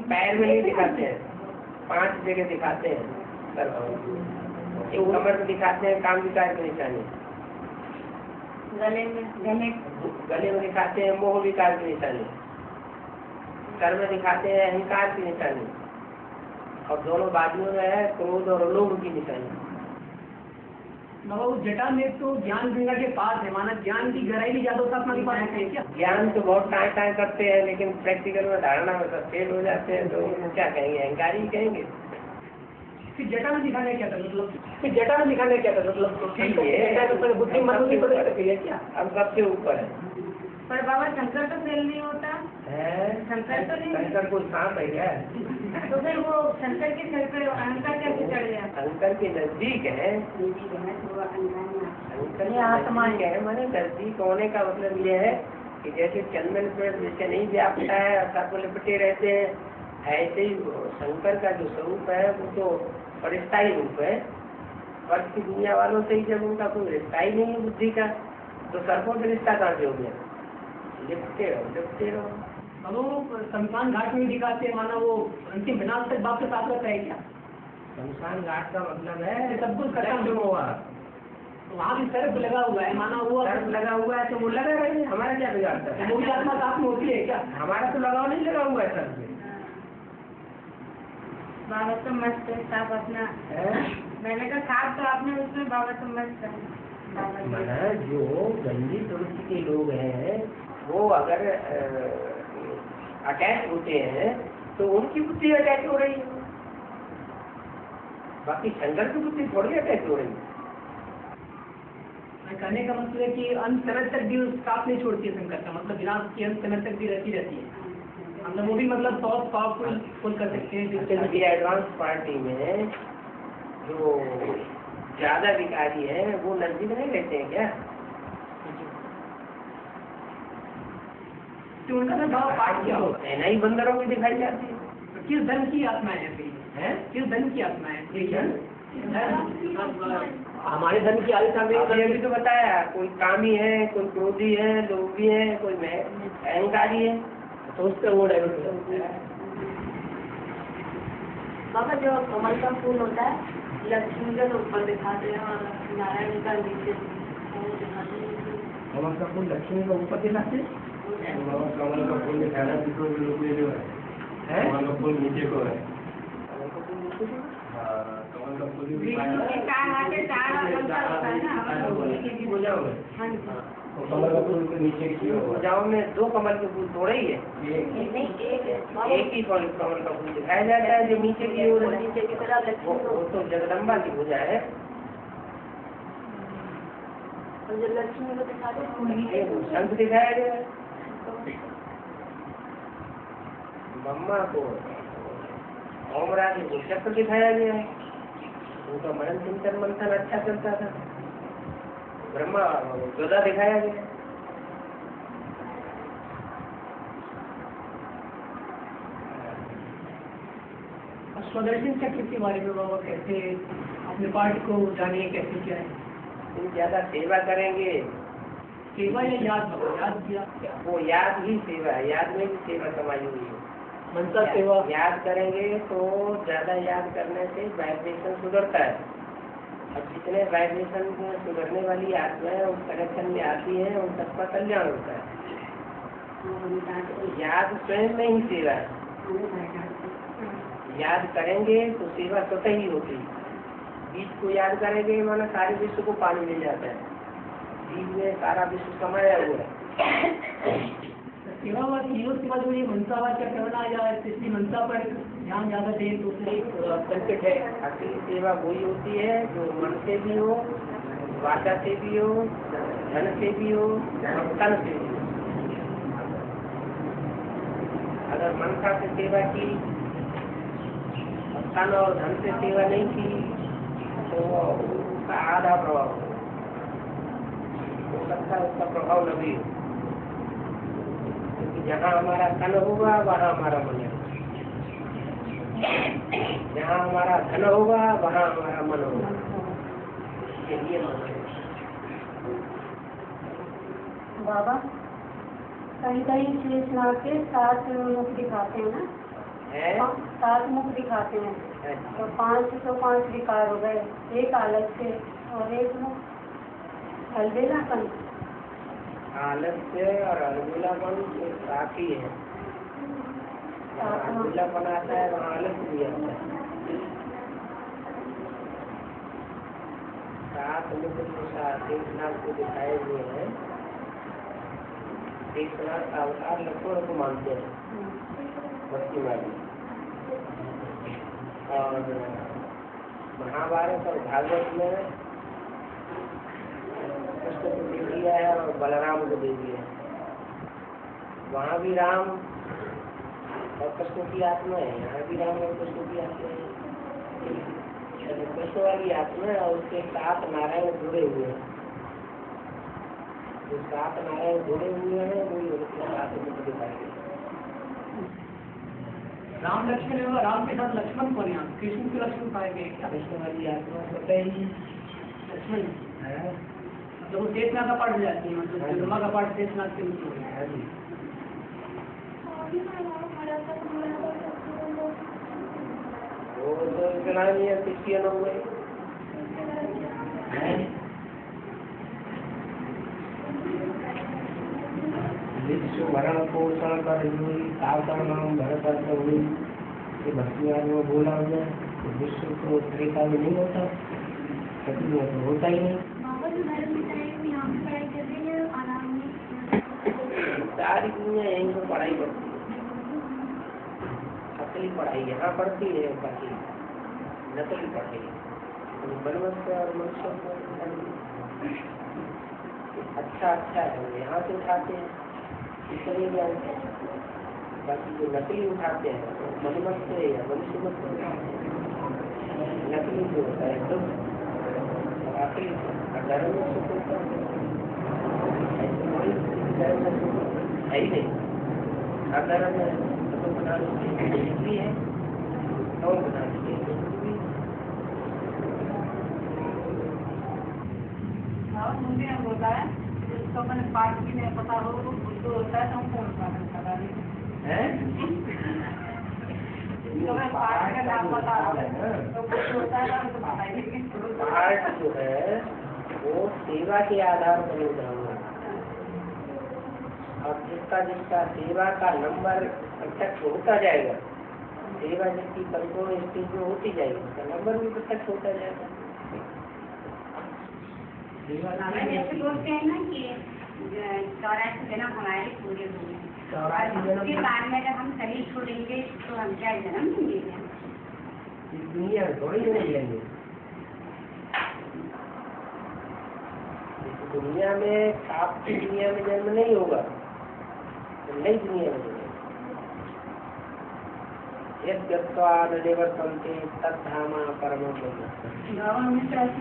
पैर में नहीं दिखाते हैं, 5 जगह दिखाते हैं। एक कमर में दिखाते हैं काम विकार के निशानी, गले में दिखाते हैं मोह विकार की निशानी, सर में दिखाते हैं अहंकार की निशानी, और दोनों बाजुओं में है क्रोध और लोभ की निशानी। बाबा उस जटा में तो ज्ञान गंगा के पास है, माना ज्ञान की गहराई भी ज्यादा आत्मा के पास है क्या? ज्ञान तो बहुत टाइम टाइम करते हैं लेकिन प्रैक्टिकल में धारणा में सब फेल हो जाते हैं, तो क्या कहेंगे, अहंकार ही कहेंगे। फिर जटा में दिखाने क्या था मतलब? फिर जटा में दिखाने क्या था मतलब? बुद्धि मन की बदल सकती है क्या? अब सबसे ऊपर है। पर बाबा शंकर तो फेल नहीं होता है, शंकर तो नहीं, शंकर को सांप है क्या? तो फिर वो शंकर के सर पे अहंकार कैसे चढ़ गया? शंकर के नजदीक है, शंकर के नजदीक है, माने नजदीक होने का मतलब ये है कि जैसे चंदन पे जैसे नहीं व्यापता है सब लिपटे रहते हैं, ऐसे ही शंकर का जो स्वरूप है वो तो परिस्थायी रूप है। वर्ष की दुनिया वालों से ही जब उनका कोई रिश्ता ही नहीं है बुद्धि का, तो सर्पों से रिश्ता कहाँ से हो गया? लिपटे रहो। अब वो शमशान घाट में दिखाते हैं, माना वो अंतिम विनाश तक वापस आता है क्या? शमशान घाट का मतलब है सब कुछ खत्म हुआ, वहाँ भी सर्प लगा हुआ है, माना वो सर्प लगा हुआ है तो वो लगा रहे, हमारा क्या बिगाड़ता है? वो भी आत्मा साथ में होती है क्या? हमारा तो लगाव नहीं लगा हुआ है सर्प में। बाबा तो मस्त है साफ अपना, मैंने कहा साफ तो आपने उसमें बाबा तो मस्त है। माना जो गंदी प्रवृत्ति के लोग हैं वो अगर अटैच होते हैं तो उनकी बुद्धि अटैच हो रही है, बाकी शंकर की बुद्धि थोड़ी अटैच हो रही है। कहने का मतलब है कि अंत समय तक भी साथ नहीं छोड़ती है शंकर का मतलब विनाश की अंत समय तक भी रहती है, मतलब वो भी मतलब बहुत पावरफुल कर सकते हैं। अभी एडवांस पार्टी में जो ज्यादा विकारी है वो नजदीक नहीं रहते हैं क्या? तो उनका भाव पाठ क्या होता है? नहीं बंदरों की दिखाई जाती है। तो किस धन की आत्मा है? किस धन की आत्मा है? हमारे धन की आत्मा में अभी तो बताया, कोई कामी है, कोई क्रोधी है, लोभी है, कोई अहंकारी है, तो उसका वो डायवर्ट है। बाबा जो कमल का फूल होता है लक्ष्मी का ऊपर दिखाते हैं और नारायण का नीचे दिखाते हैं। कमल का फूल लक्ष्मी का ऊपर दिखाते हैं। कमल का फूल दिखाना है, कमल का फूल नीचे को है। कमल का फूल कमल का फूल नीचे की पूजाओं में 2 कमल के फूल थोड़े ही है, एक ही कमल का फूल दिखाया जाता है जो नीचे की ओर है। वो तो जगदम्बा की पूजा है। और जो लक्ष्मी को दिखाते हैं शंख दिखाया गया है, ब्रह्मा को ओम राज को चक्र दिखाया गया है, उनका मनन चिंतन मंथन अच्छा चलता था। ब्रह्मा गदा दिखाया गया। स्वदर्शन चक्र के बारे में बाबा कैसे अपने पाठ को जानिए, कैसे क्या है? तुम ज्यादा सेवा करेंगे, सेवा या याद किया? वो याद ही सेवा है, याद में भी सेवा समाई हुई है। मनसा सेवा याद करेंगे तो ज्यादा याद करने से वाइब्रेशन सुधरता है, और जितने वाइब्रेशन सुधरने वाली आत्माएं उस कनेक्शन में आती हैं उन सबका कल्याण होता है। याद स्वयं में ही सेवा है। याद करेंगे तो सेवा स्वतः ही होती है। बीज को याद करेंगे माना सारे विश्व को पानी मिल जाता है, बीज में सारा विश्व समाया हुआ है। सेवावाद सेवा जो ये मनसावाद का करना या इसलिए मनसा पर ध्यान ज्यादा दे तो संकट है। असली सेवा वही होती है जो मन से भी हो, वाचा से भी हो, धन से भी हो, तन से भी हो। अगर मनसा से सेवा की, तन और धन से सेवा नहीं की तो उसका आधा प्रभाव हो सकता है, उसका प्रभाव न भी हो। जहाँ हमारा तन होगा वहाँ हमारा मन है, जहाँ हमारा धन होगा वहाँ हमारा मन होगा। ये मन है। बाबा कहीं कहीं शेषनाग के 7 मुख दिखाते हैं ना, 7 मुख दिखाते हैं, तो 5 विकार हो गए, एक अलग से और एक मुख अलबेलापन। आलस्य और अलबेलापन एक साथ ही है। अलबेलापन आता है वहाँ आलस्य भी आता है। 7 मुख जो शेषनाग को दिखाए हुए हैं, शेषनाग का अवतार लक्ष्मण को मानते हैं भक्ति वाली। और महाभारत और भागवत में कृष्ण को दे दिया है और बलराम को दे दिया है। वहाँ भी राम और कृष्ण की आत्मा है, यहाँ भी राम और कृष्ण की आत्मा है। कृष्ण वाली आत्मा है और उसके 7 नारायण जुड़े हुए हैं। जो 7 नारायण जुड़े हुए हैं वही उनके 7 मुख दिखाई गए। राम लक्ष्मण है, राम के साथ लक्ष्मण कौन है? कृष्ण के लक्ष्मण पाए गए क्या? कृष्ण वाली आत्मा स्वतः ही लक्ष्मण है, मतलब वो शेषनाग का पाठ हो जाती है, मतलब ब्रह्मा का पाठ शेषनाग के रूप में है। वो तो इतना नहीं है, क्रिश्चियन हो गए। विश्व भरण पोषण कर सावधान भरत हुई, भक्ति में बोला हो जाए तो विश्व को त्रेता में नहीं होता, सती में तो होता ही नहीं। नकली पढ़ाई यहाँ पढ़ती है, बाकी नकली पढ़ाई बनवंत और मनुष्य अच्छा है यहाँ से उठाते हैं, इसलिए जानते हैं। बाकी जो नकली उठाते हैं तो मनुष्य से या मनुष्य मत नकली जो होता है तो आखिरी धर्म है ही नहीं। अधर्म तो बनाने भी है और बनाने के मुझे होता है जिसको मैंने पाठ भी नहीं पता हो तो होता है तो हम कौन पता है पाठ का नाम पता तो कुछ होता है तो पता ही नहीं। पाठ जो है वो सेवा के आधार पर होता है और जिसका सेवा का नंबर प्रत्यक्ष होता जाएगा, सेवा जिसकी कंट्रोल स्टेज में होती जाएगी उसका नंबर भी प्रत्यक्ष होता जाएगा। जैसे बोलते हैं ना कि 84 जन्म हमारे पूरे हुए, उसके बाद में जब हम शरीर छोड़ेंगे तो हम क्या जन्म लेंगे? इस दुनिया में थोड़ी जन्म लेंगे। इस दुनिया में आपकी दुनिया में जन्म नहीं होगा, तो नई दुनिया में जन्म निवर्तन्ते तद्धामा परमं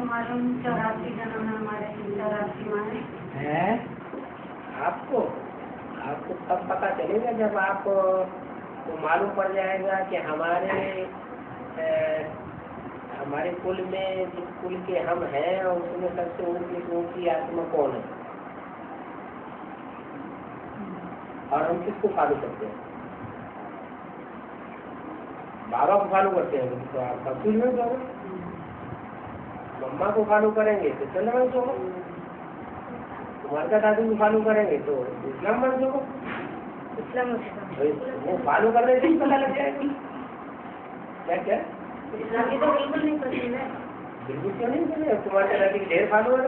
मालूम 84 जन्म हमारे 84 है। आपको तब पता चलेगा जब आपको मालूम पड़ जाएगा कि हमारे कुल में जिस कुल के हम हैं और उसमें सबसे ऊंची आत्मा कौन है और हम किसको फॉलो करते हैं। बाबा को फॉलो करते हैं तो आप सब कुछ में होगा। मम्मा को फॉलो करेंगे तो चंद्रवंश होगा, तुम्हारे दादी को फॉलो करेंगे तो इस्लाम वंश होगा। इस्लाम वो फॉलो करने से ही पता लग जाएगा। क्या इस्लाम तो बिल्कुल नहीं पसंद है। बिल्कुल क्यों नहीं पसंद है? तुम्हारे दादी के ढेर फॉलोअर है।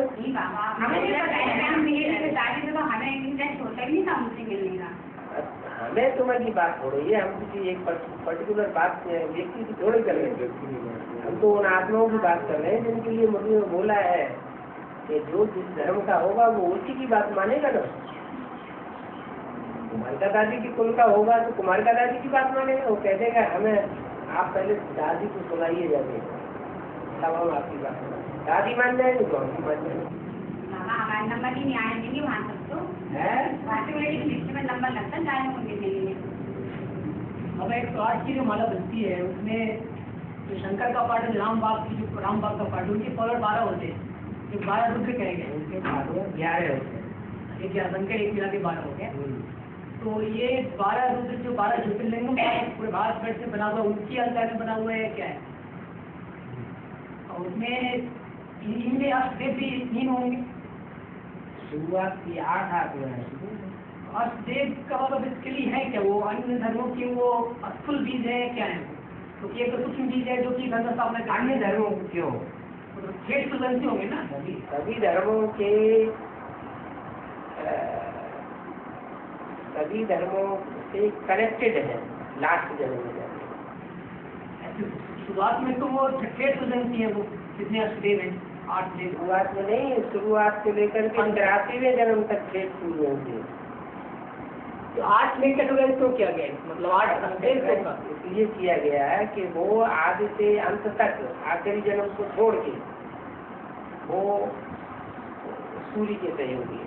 हमें तुम्हारी बात हो रही है, हम किसी एक पर्टिकुलर बात व्यक्ति की थोड़ी कर रहे हैं। हम तो उन आत्माओं की बात कर रहे हैं जिनके लिए मुझे बोला है कि जो जिस धर्म का होगा वो उसी की बात मानेगा ना। कुमारिका दादी की कुल का होगा तो कुमारिका दादी की बात मानेगा। वो कह देगा हमें आप पहले दादी को सुनाइए जाते तब हम आपकी बात दादी मान जाएंगे तो हम मान जाएंगे। हमारा नंबर ही नहीं आया नहीं वहाँ तक तो लिस्ट में नंबर लगता है जाने होंगे नहीं। अब 108 की जो माला बनती है उसमें जो शंकर का पाठ राम बाग की जो राम बाग का पाठ उनके फॉलोअर 12 होते हैं, जो 12 रुद्र कहेंगे उनके 11 होते हैं। एक शंकर एक मिला के 12 हो गए। तो ये 12 रुद्र जो 12 ज्योतिर्लिंगों का पूरे भारत वर्ष से बना हुआ उनकी अंतर में बना हुआ है क्या है? और उसमें इनमें अष्टदेव भी 3 होंगे। शुरुआत की 8 आत्मा है। अष्टदेव का मतलब इसके लिए है क्या? वो अन्य धर्मों की वो स्थूल बीज है क्या है? तो एक सूक्ष्म बीज है जो कि अन्य धर्मों क्यों 6 सुगंधी होंगे ना। सभी धर्मों से कनेक्टेड है लास्ट जन्म में। शुरुआत में तो वो 6 सुगंधी है, वो कितने अष्टदेव हैं? 8 देव। शुरुआत में नहीं, शुरुआत से लेकर के 83वें जन्म तक 6 शुरू होंगे। तो 8 में कैटेगराइज तो किया गया मतलब 8 अष्टदेव का इसलिए किया गया है कि वो आदि से अंत तक आखिरी जन्म को छोड़ के वो सूर्य के सहयोगी है।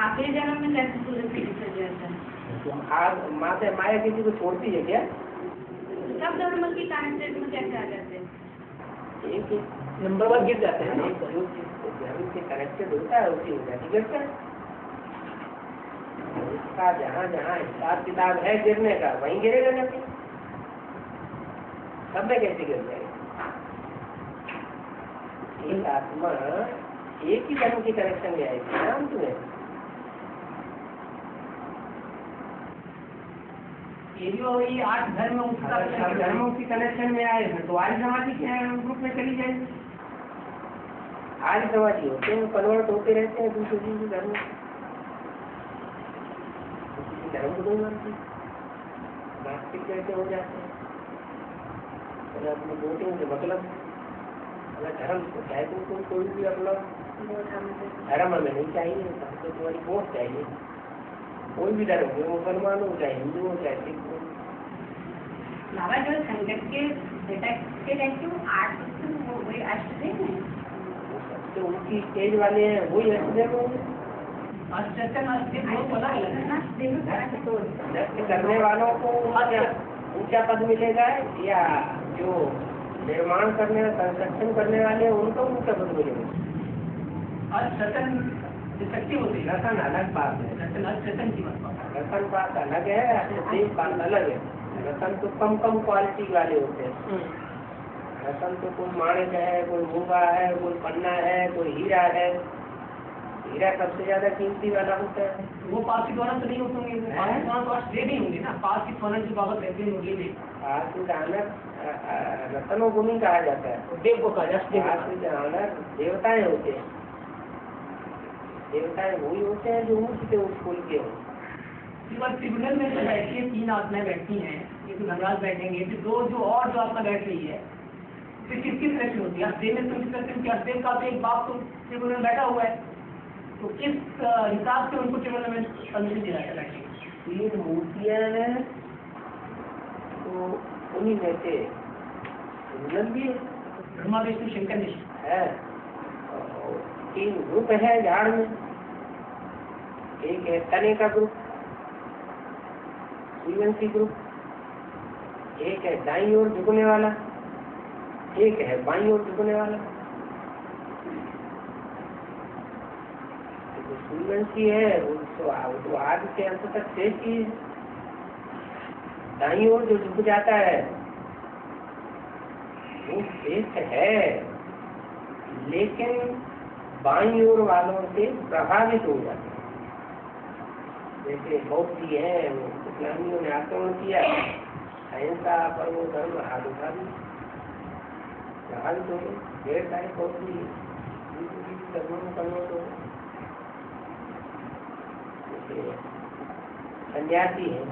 आखिरी जन्म में कैसे सूर्य के सहयोगी है? माया किसी को छोड़ती है क्या? सब धर्म की कॉन्सेप्ट में कैसे आ जाते हैं? एक नंबर 1 गिर जाते हैं। जो धर्म से कनेक्टेड होता है उसी उन्नति करता है। उसका जहाँ जहाँ हिसाब किताब है गिरने का वहीं गिरेगा नहीं, सब में कैसे गिर जाएगा? एक आत्मा एक ही धर्म की कनेक्शन में आएगी ना तुम्हें। ये जो ये 8 धर्म धर्मों की कनेक्शन में आए तो आर्य समाधि के ग्रुप में चली जाएगी। आर्य समाधि होते हैं, कन्वर्ट होते रहते हैं दूसरे धर्म, किसी धर्म को नहीं मानते। नास्तिक कैसे हो जाते हैं? तो अपनी वोटिंग से मतलब धर्म को चाहे तुमको कोई भी अपना धर्म हमें नहीं चाहिए, हमको तुम्हारी वोट चाहिए। कोई भी धर्म हो, मुसलमान हो चाहे हिंदू हो चाहे सिख हो। बाबा जो संकट के तो उनकी स्टेज वाले हैं वही अष्टदेव होंगे। नृत्य करने वालों को ऊंचा पद मिलेगा या जो निर्माण करने कंस्ट्रक्शन करने वाले हैं उनको ऊंचा पद मिलेगा? रसन अलग बात है, रसन बात अलग है, देश बात अलग है। रसन तो कम क्वालिटी वाले होते हैं। रसन तो कोई माणिक है, कोई मूंगा है, कोई पन्ना है, कोई हीरा है। हीरा सबसे ज्यादा कीमती वाला होता है। वो पास की तो नहीं होंगे, नहीं होंगे ना। पास की सोना की बाबत रहती है मुरली में। पास की दानक रतनों को नहीं कहा जाता है, देव को कहा जाता है। पास की दानक देवताएं होते हैं। देवताएं वही होते हैं जो ऊँच से ऊँच कुल के हो। ट्रिब्यूनल में जो बैठी है 3 आत्माएं बैठी हैं, ये तो धनराज बैठेंगे, फिर जो आत्मा बैठ रही है फिर किसकी सिलेक्शन होती है? देव में तुम करते हैं, देव का तो एक बाप तो ट्रिब्यूनल बैठा हुआ है, तो किस हिसाब से उनको ट्रिब्यूनल में परमिशन दिया है बैठने? 3 मूर्तियां हैं तो उन्हीं में से ट्रिब्यूनल भी ब्रह्मा विष्णु शंकर है। 3 ग्रुप है झाड़ में। एक है तने का ग्रुप, सूर्यवंशी ग्रुप, एक है दाईं ओर झुकने वाला, एक है बाईं ओर झुकने वाला। जो सूर्यवंशी है वो तो आदि से अंत तक शेष ही है। दाईं ओर जो झुक जाता है वो शेष है, लेकिन बाईं ओर वालों से प्रभावित हो जाते हैं। जैसे बौद्धी है, इस्लामियों ने आक्रमण किया, अहिंसा पर वो धर्म हाथ उठा दी, प्रभावित हो गए। ढेर सारे बौद्धी धर्मों में कन्वर्ट हो गए। सन्यासी है,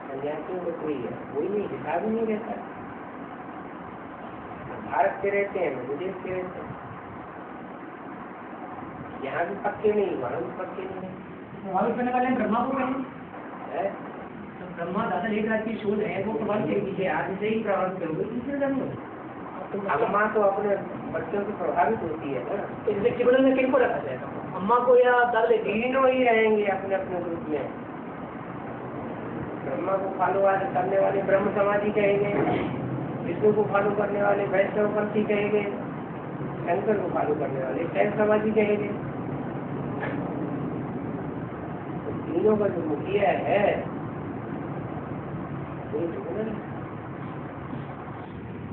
सन्यासियों में कोई नहीं हिसाब ही नहीं रहता। भारत के रहते हैं, विदेश के रहते हैं, यहाँ भी पक्के नहीं, वहाँ भी पक्के नहीं। प्रभावित करने वाले ब्रह्मा को कहें, तो ब्रह्मा दादा एक रात की शोध है, वो प्रभावित करेगी। आज से ही प्रभावित करोगे दूसरे धर्म में। अम्मा तो अपने बच्चों से प्रभावित होती है ना। इसलिए ट्रिब्यूनल में किनको रखा जाएगा? अम्मा को या दादा? तीनों ही रहेंगे अपने अपने ग्रुप में। ब्रह्मा को फॉलो करने वाले ब्रह्म समाधि कहेंगे, विष्णु को फॉलो करने वाले वैष्णव पंथी कहेंगे, शंकर को फॉलो करने वाले शैव समाधि कहेंगे। तो तीनों का जो मुखिया है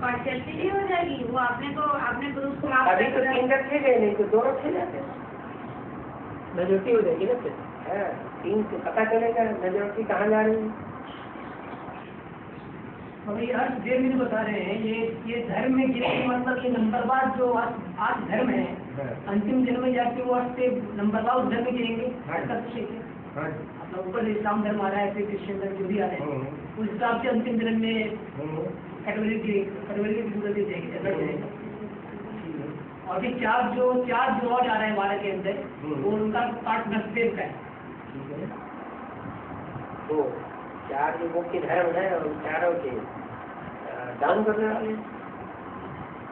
पार्शियलिटी हो जाएगी। वो आपने ग्रुप को अभी तो 3 रखे गए, नहीं तो 2 रखे जाते। मेजोरिटी हो जाएगी ना फिर। 3 से पता चलेगा मेजोरिटी कहाँ जा रही है। अभी अर्थ देव भी बता रहे हैं, ये धर्म में गिरे, मतलब ये नंबरवार जो आज धर्म है, अंतिम जन्म में जाके वो अर्थ से नंबरवार उस धर्म में गिरेंगे। अपना ऊपर इस्लाम धर्म आ रहा है, फिर क्रिश्चियन धर्म जो भी आ रहे हैं, उस हिसाब से अंतिम जन्म में कैटेगरी जाएगी। और फिर 4 जो और आ रहे हैं 12 के अंदर, वो उनका पार्ट नस्देव का है। तो 4 जो मुख्य धर्म है और चारों के दान करने वाले,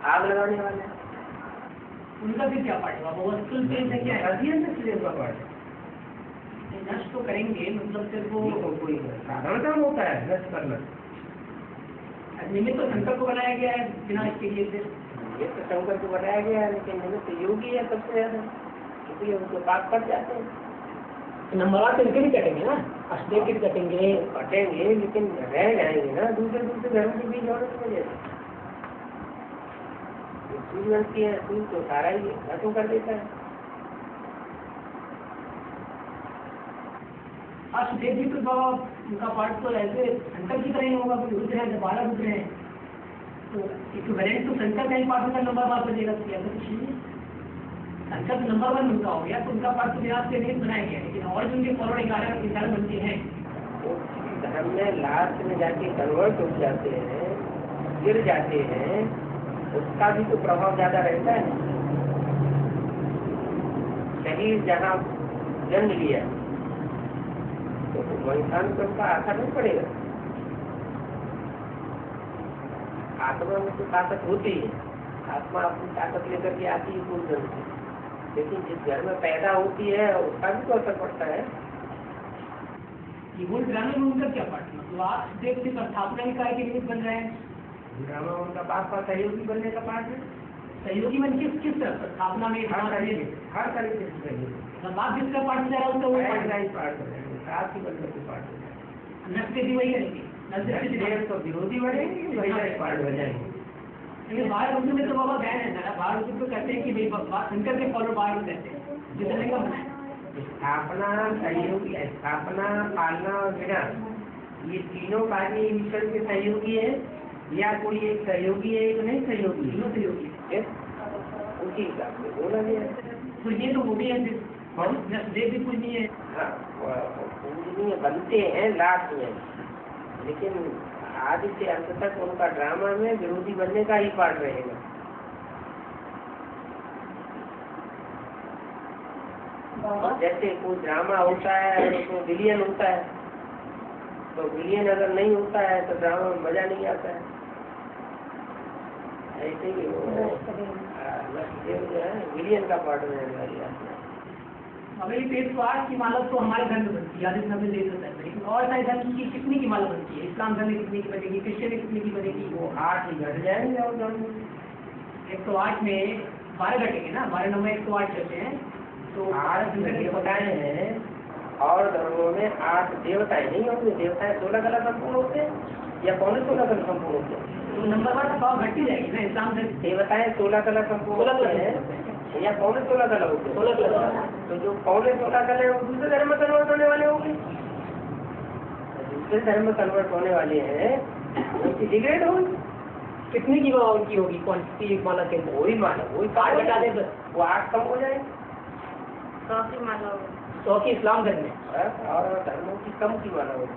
आग लगाने वाले, उनका भी क्या पार्ट होगा? वो स्कूल पेज है क्या है? अध्ययन से क्लियर का पार्ट है। नष्ट तो करेंगे, मतलब सिर्फ वो कोई साधारण काम होता है नष्ट करना। निमित्त तो शंकर को बनाया गया है बिना इसके लिए से। ये तो शंकर को बनाया गया है, लेकिन निमित्त योगी है सबसे ज्यादा, क्योंकि उनको पाप कर जाते हैं। नंबर तो इनके भी कटेंगे ना, अष्टदेव के भी कटेंगे, लेकिन रह जाएंगे ना दूसरे धर्म के बीच होने की वजह से। सूर्यवंशी है, सूर्य तो सारा ही खत्म कर देता है। अष्टदेव भी तो उनका पार्ट तो ऐसे शंकर की तरह ही होगा, कोई रुद्र है, 12 रुद्र हैं, तो इक्विवेलेंट तो शंकर का ही पार्ट होगा, नंबर बार पर देगा। तो कुछ नहीं, शंकर नंबर 1 उनका हो गया, तो उनका पार्ट तो विराट से नहीं बनाया गया। लेकिन और जो उनके फॉरवर्ड 11 बनते हैं, उस धर्म में लास्ट में जाके कन्वर्ट हो जाते हैं, गिर जाते हैं, उसका भी तो प्रभाव ज्यादा रहता है। शरीर जहाँ जन्म लिया तो वो इंसान को उसका आशा नहीं पड़ेगा। आत्मा में तो ताकत होती है, आत्मा अपनी ताकत लेकर के आती है पूर्ण जन्म से, लेकिन जिस घर में पैदा होती है उसका भी तो असर पड़ता है। मूल ड्रामे में उनका क्या पार्ट, मतलब आप देव की स्थापना निकाय के निमित्त बन रहे हैं, ड्रामा उनका बाप का सहयोगी बनने का पार्ट है। सहयोगी मन किस तरह स्थापना में हर तरीके से सहयोगी, बाप जिसका पार्ट में जा रहा है उसका वो पार्ट साथ ही बनने के पार्ट नस्ती वही है, तो विरोधी बढ़ेंगे, वही पार्ट हो जाएंगे। लेकिन बाहर उर्दू में तो बाबा बैन है ना, बाहर उर्दू तो कहते हैं कि भाई शंकर के फॉलो बाहर कहते हैं जितने का बनाए। स्थापना, सहयोगी, स्थापना, पालना और विनाश, ये तीनों कार्य ईश्वर के सहयोगी है, या कोई एक सहयोगी है एक नहीं सहयोगी, तीनों सहयोगी है, उसी हिसाब से बोला गया। पूजनीय तो वो भी है, देव भी पूजनीय है। हाँ, पूजनीय बनते हैं लास्ट में, लेकिन आदि से अंत तक उनका ड्रामा में विरोधी बनने का ही पार्ट रहेगा। और जैसे कोई ड्रामा होता है उसमें विलियन होता है, तो विलियन अगर नहीं होता है तो ड्रामा में मजा नहीं आता है। ऐसे ही नष्टदेव जो है विलियन का पार्ट में आता है। अगर ये 108 की माला तो हमारे धर्म में बनती है, आदि धर्म में ले सकता है, लेकिन और सारे धर्म की कितनी की माला बनती है? इस्लाम धर्म में कितनी की बनेगी, क्रिश्चियन में कितनी की बनेगी? वो 8 ही घट जाएंगे और 108 में 12 घटेंगे ना, 12 नंबर 108 करते हैं तो 8 देवताएं हैं, और धर्मों में 8 देवताएं नहीं होंगे। देवताएं 16 कला संपूर्ण होते हैं या 16 कला संपूर्ण होते हैं, तो नंबर वन भाव घटती जाएगी ना। इस्लाम धर्म देवताएं 16 कला संपूर्ण होते हैं या 16 कला होते हैं। 16 कला, तो जो 16 कला है वो दूसरे धर्म में कन्वर्ट होने वाले होंगे, दूसरे धर्म में कन्वर्ट होने वाले हैं, उनकी डिग्रेड होगी। कितनी की उनकी होगी क्वांटिटी माला के अंदर? वही माला, वही 5 घटा दे बस, वो 8 कम हो जाएंगे। 100 की माला होगी, 100 की इस्लाम धर्म में, और धर्मों की कम की माला होगी।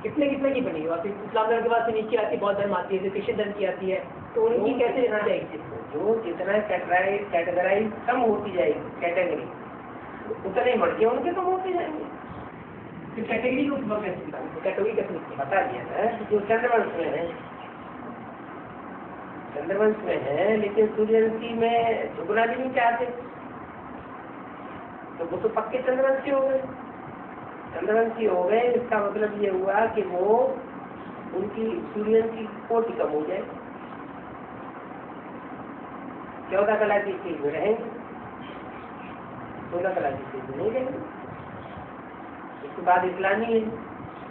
कितने की बनेगी? और फिर इस्लाम धर्म के बाद से नीचे आती है, बौद्ध धर्म आती है, फिर क्रिश्चियन धर्म की आती है, तो उनकी कैसे रहना जाएगी? जो जितना कैटेगराइज कम होती जाएगी कैटेगरी, उतने मर्जी उनके कम होते जाएंगे। फिर कैटेगरी को कैटेगरी कैसे बता दिया है कि जो चंद्रवंश में है, चंद्रवंश में है, लेकिन सूर्यवंशी में झुकना भी नहीं चाहते, तो वो तो पक्के चंद्रवंशी हो गए। चंद्रवंशी हो गए, इसका मतलब ये हुआ कि वो उनकी सूर्यवंशी कोटि कम हो जाए, 14 कला की स्थिति में रहेंगे, 16 कला की स्थिति में नहीं रहेंगे। उसके बाद इस्लामी है,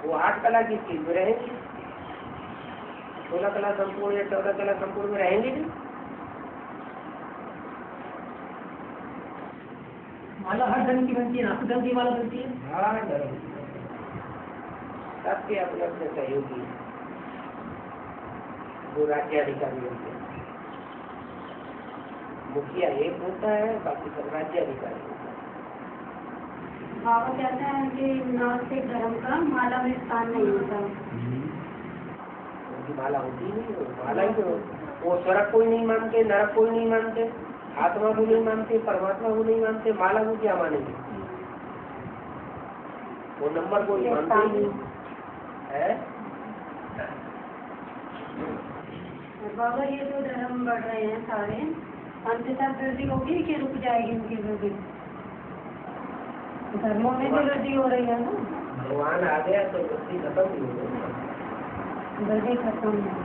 वो 8 कला की स्थिति में रहेंगे, 16 कला संपूर्ण या 14 कला संपूर्ण में रहेंगे भी। माला हर धर्म की बनती है, नाथ धर्म की माला बनती है, हर धर्म सबके अपने अपने सहयोगी, वो राज्याधिकारी होते हैं। मुखिया एक होता है, बाकी सब राज्याधिकारी होता है। बाबा कहते हैं कि नास्तिक धर्म का माला में स्थान नहीं होता, उनकी माला होती नहीं, माला ही तो वो स्वर्ग को ही नहीं मानते, नरक को ही नहीं मानते, आत्मा को नहीं मानते, परमात्मा को नहीं मानते, माला को क्या मानेंगे? वो नंबर को ही मानते ही नहीं है। बाबा ये जो धर्म बढ़ रहे हैं सारे, अंततः वृद्धि होगी कि रुक जाएगी उनकी वृद्धि? धर्मों में भी वृद्धि हो रही है ना, भगवान आ गया तो वृद्धि खत्म ही हो गई, वृद्धि खत्म है।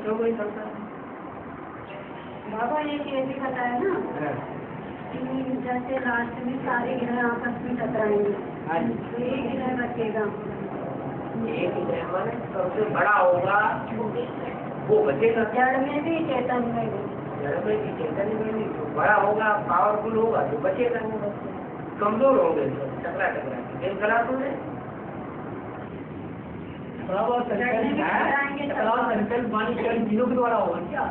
हो गई संसार। बाबा ये कैसे पता है ना कि जैसे लास्ट में सारे ग्रह आपस में टकराएंगे, तो एक ग्रह बचेगा, एक ग्रह माने सबसे बड़ा होगा वो बचेगा। जड़ में भी चेतन में भी, जड़ में भी चेतन में भी बड़ा होगा, पावरफुल होगा तो बचेगा, कमजोर होंगे टकरा के गला तो है। संकल्प वाणी तीनों के द्वारा होगा क्या?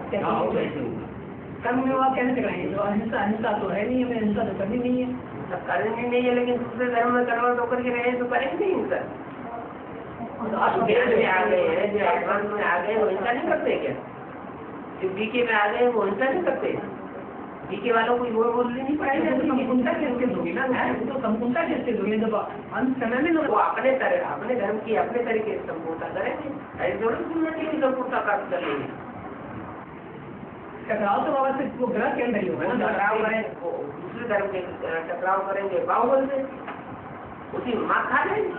कर्म में आप कैसे टकराएंगे? जो अहिंसा तो है नहीं, हमें अहिंसा तो करनी नहीं है। करेंगे नहीं है, लेकिन दूसरे धर्म में कन्वर्ट होकर के रहे तो करेंगे नहीं सर। तो ज्ञान में आ गए हैं, जो एडवांस में आ गए वो हिंसा नहीं करते क्या? जो बीके में आ गए वो हिंसा नहीं करते? बीके वालों को वो बोलनी नहीं पड़ेगी, संपूर्णता कैसे होगी ना? तो संपूर्णता कैसे होगी जब अंत समय में वो अपने धर्म की अपने तरीके से संपूर्णता करेंगे, ऐसे थोड़ी कम्युनिटी की संपूर्णता प्राप्त कर लेंगे। टकराव तो बाबा से वो ग्रह के अंदर ही होगा ना, टकराव करें दूसरे धर्म के टकराव करेंगे बाहुबल से, उसी माँ खा लेंगे।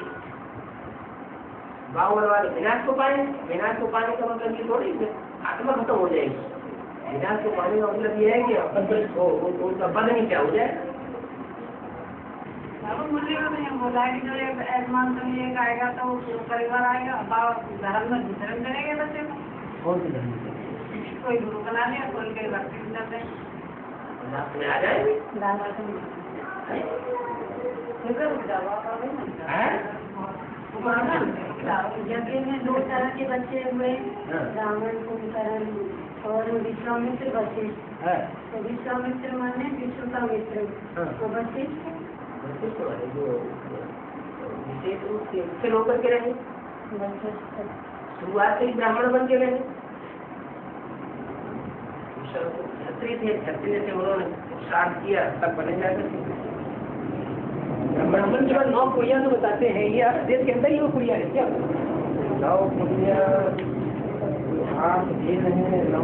बाहुबल वाले विनाश को पाने का मतलब ये थोड़ी आत्मा खत्म हो जाएगी। विनाश को पाने का मतलब ये है कि उनका पद नहीं क्या हो जाए। मुझे नहीं बोला कि जो ऐसमान तो ये आएगा तो परिवार आएगा, धर्म में धर्म करेंगे बच्चे को। कौन सी धर्म? कोई गुरु बना लिया, कोई कई भक्ति करते में आ जाएंगे। यज्ञ में 2 तरह के बच्चे हुए, ब्राह्मण कुंभकर्ण और विश्वामित्र वशिष्ठ। तो विश्वामित्र माने विश्व का मित्र, तो वशिष्ठ विशेष रूप से उससे होकर के रहे, शुरुआत से ही ब्राह्मण बन के रहे, क्षत्रिय थे, क्षत्रिय से उन्होंने स्टार्ट किया तब बने जाते। ब्राह्मण के बाद 9 कुड़िया तो बताते हैं, ये देश के अंदर ही वो कुड़िया है क्या? 9 कुड़िया आप दे रहे हैं, 9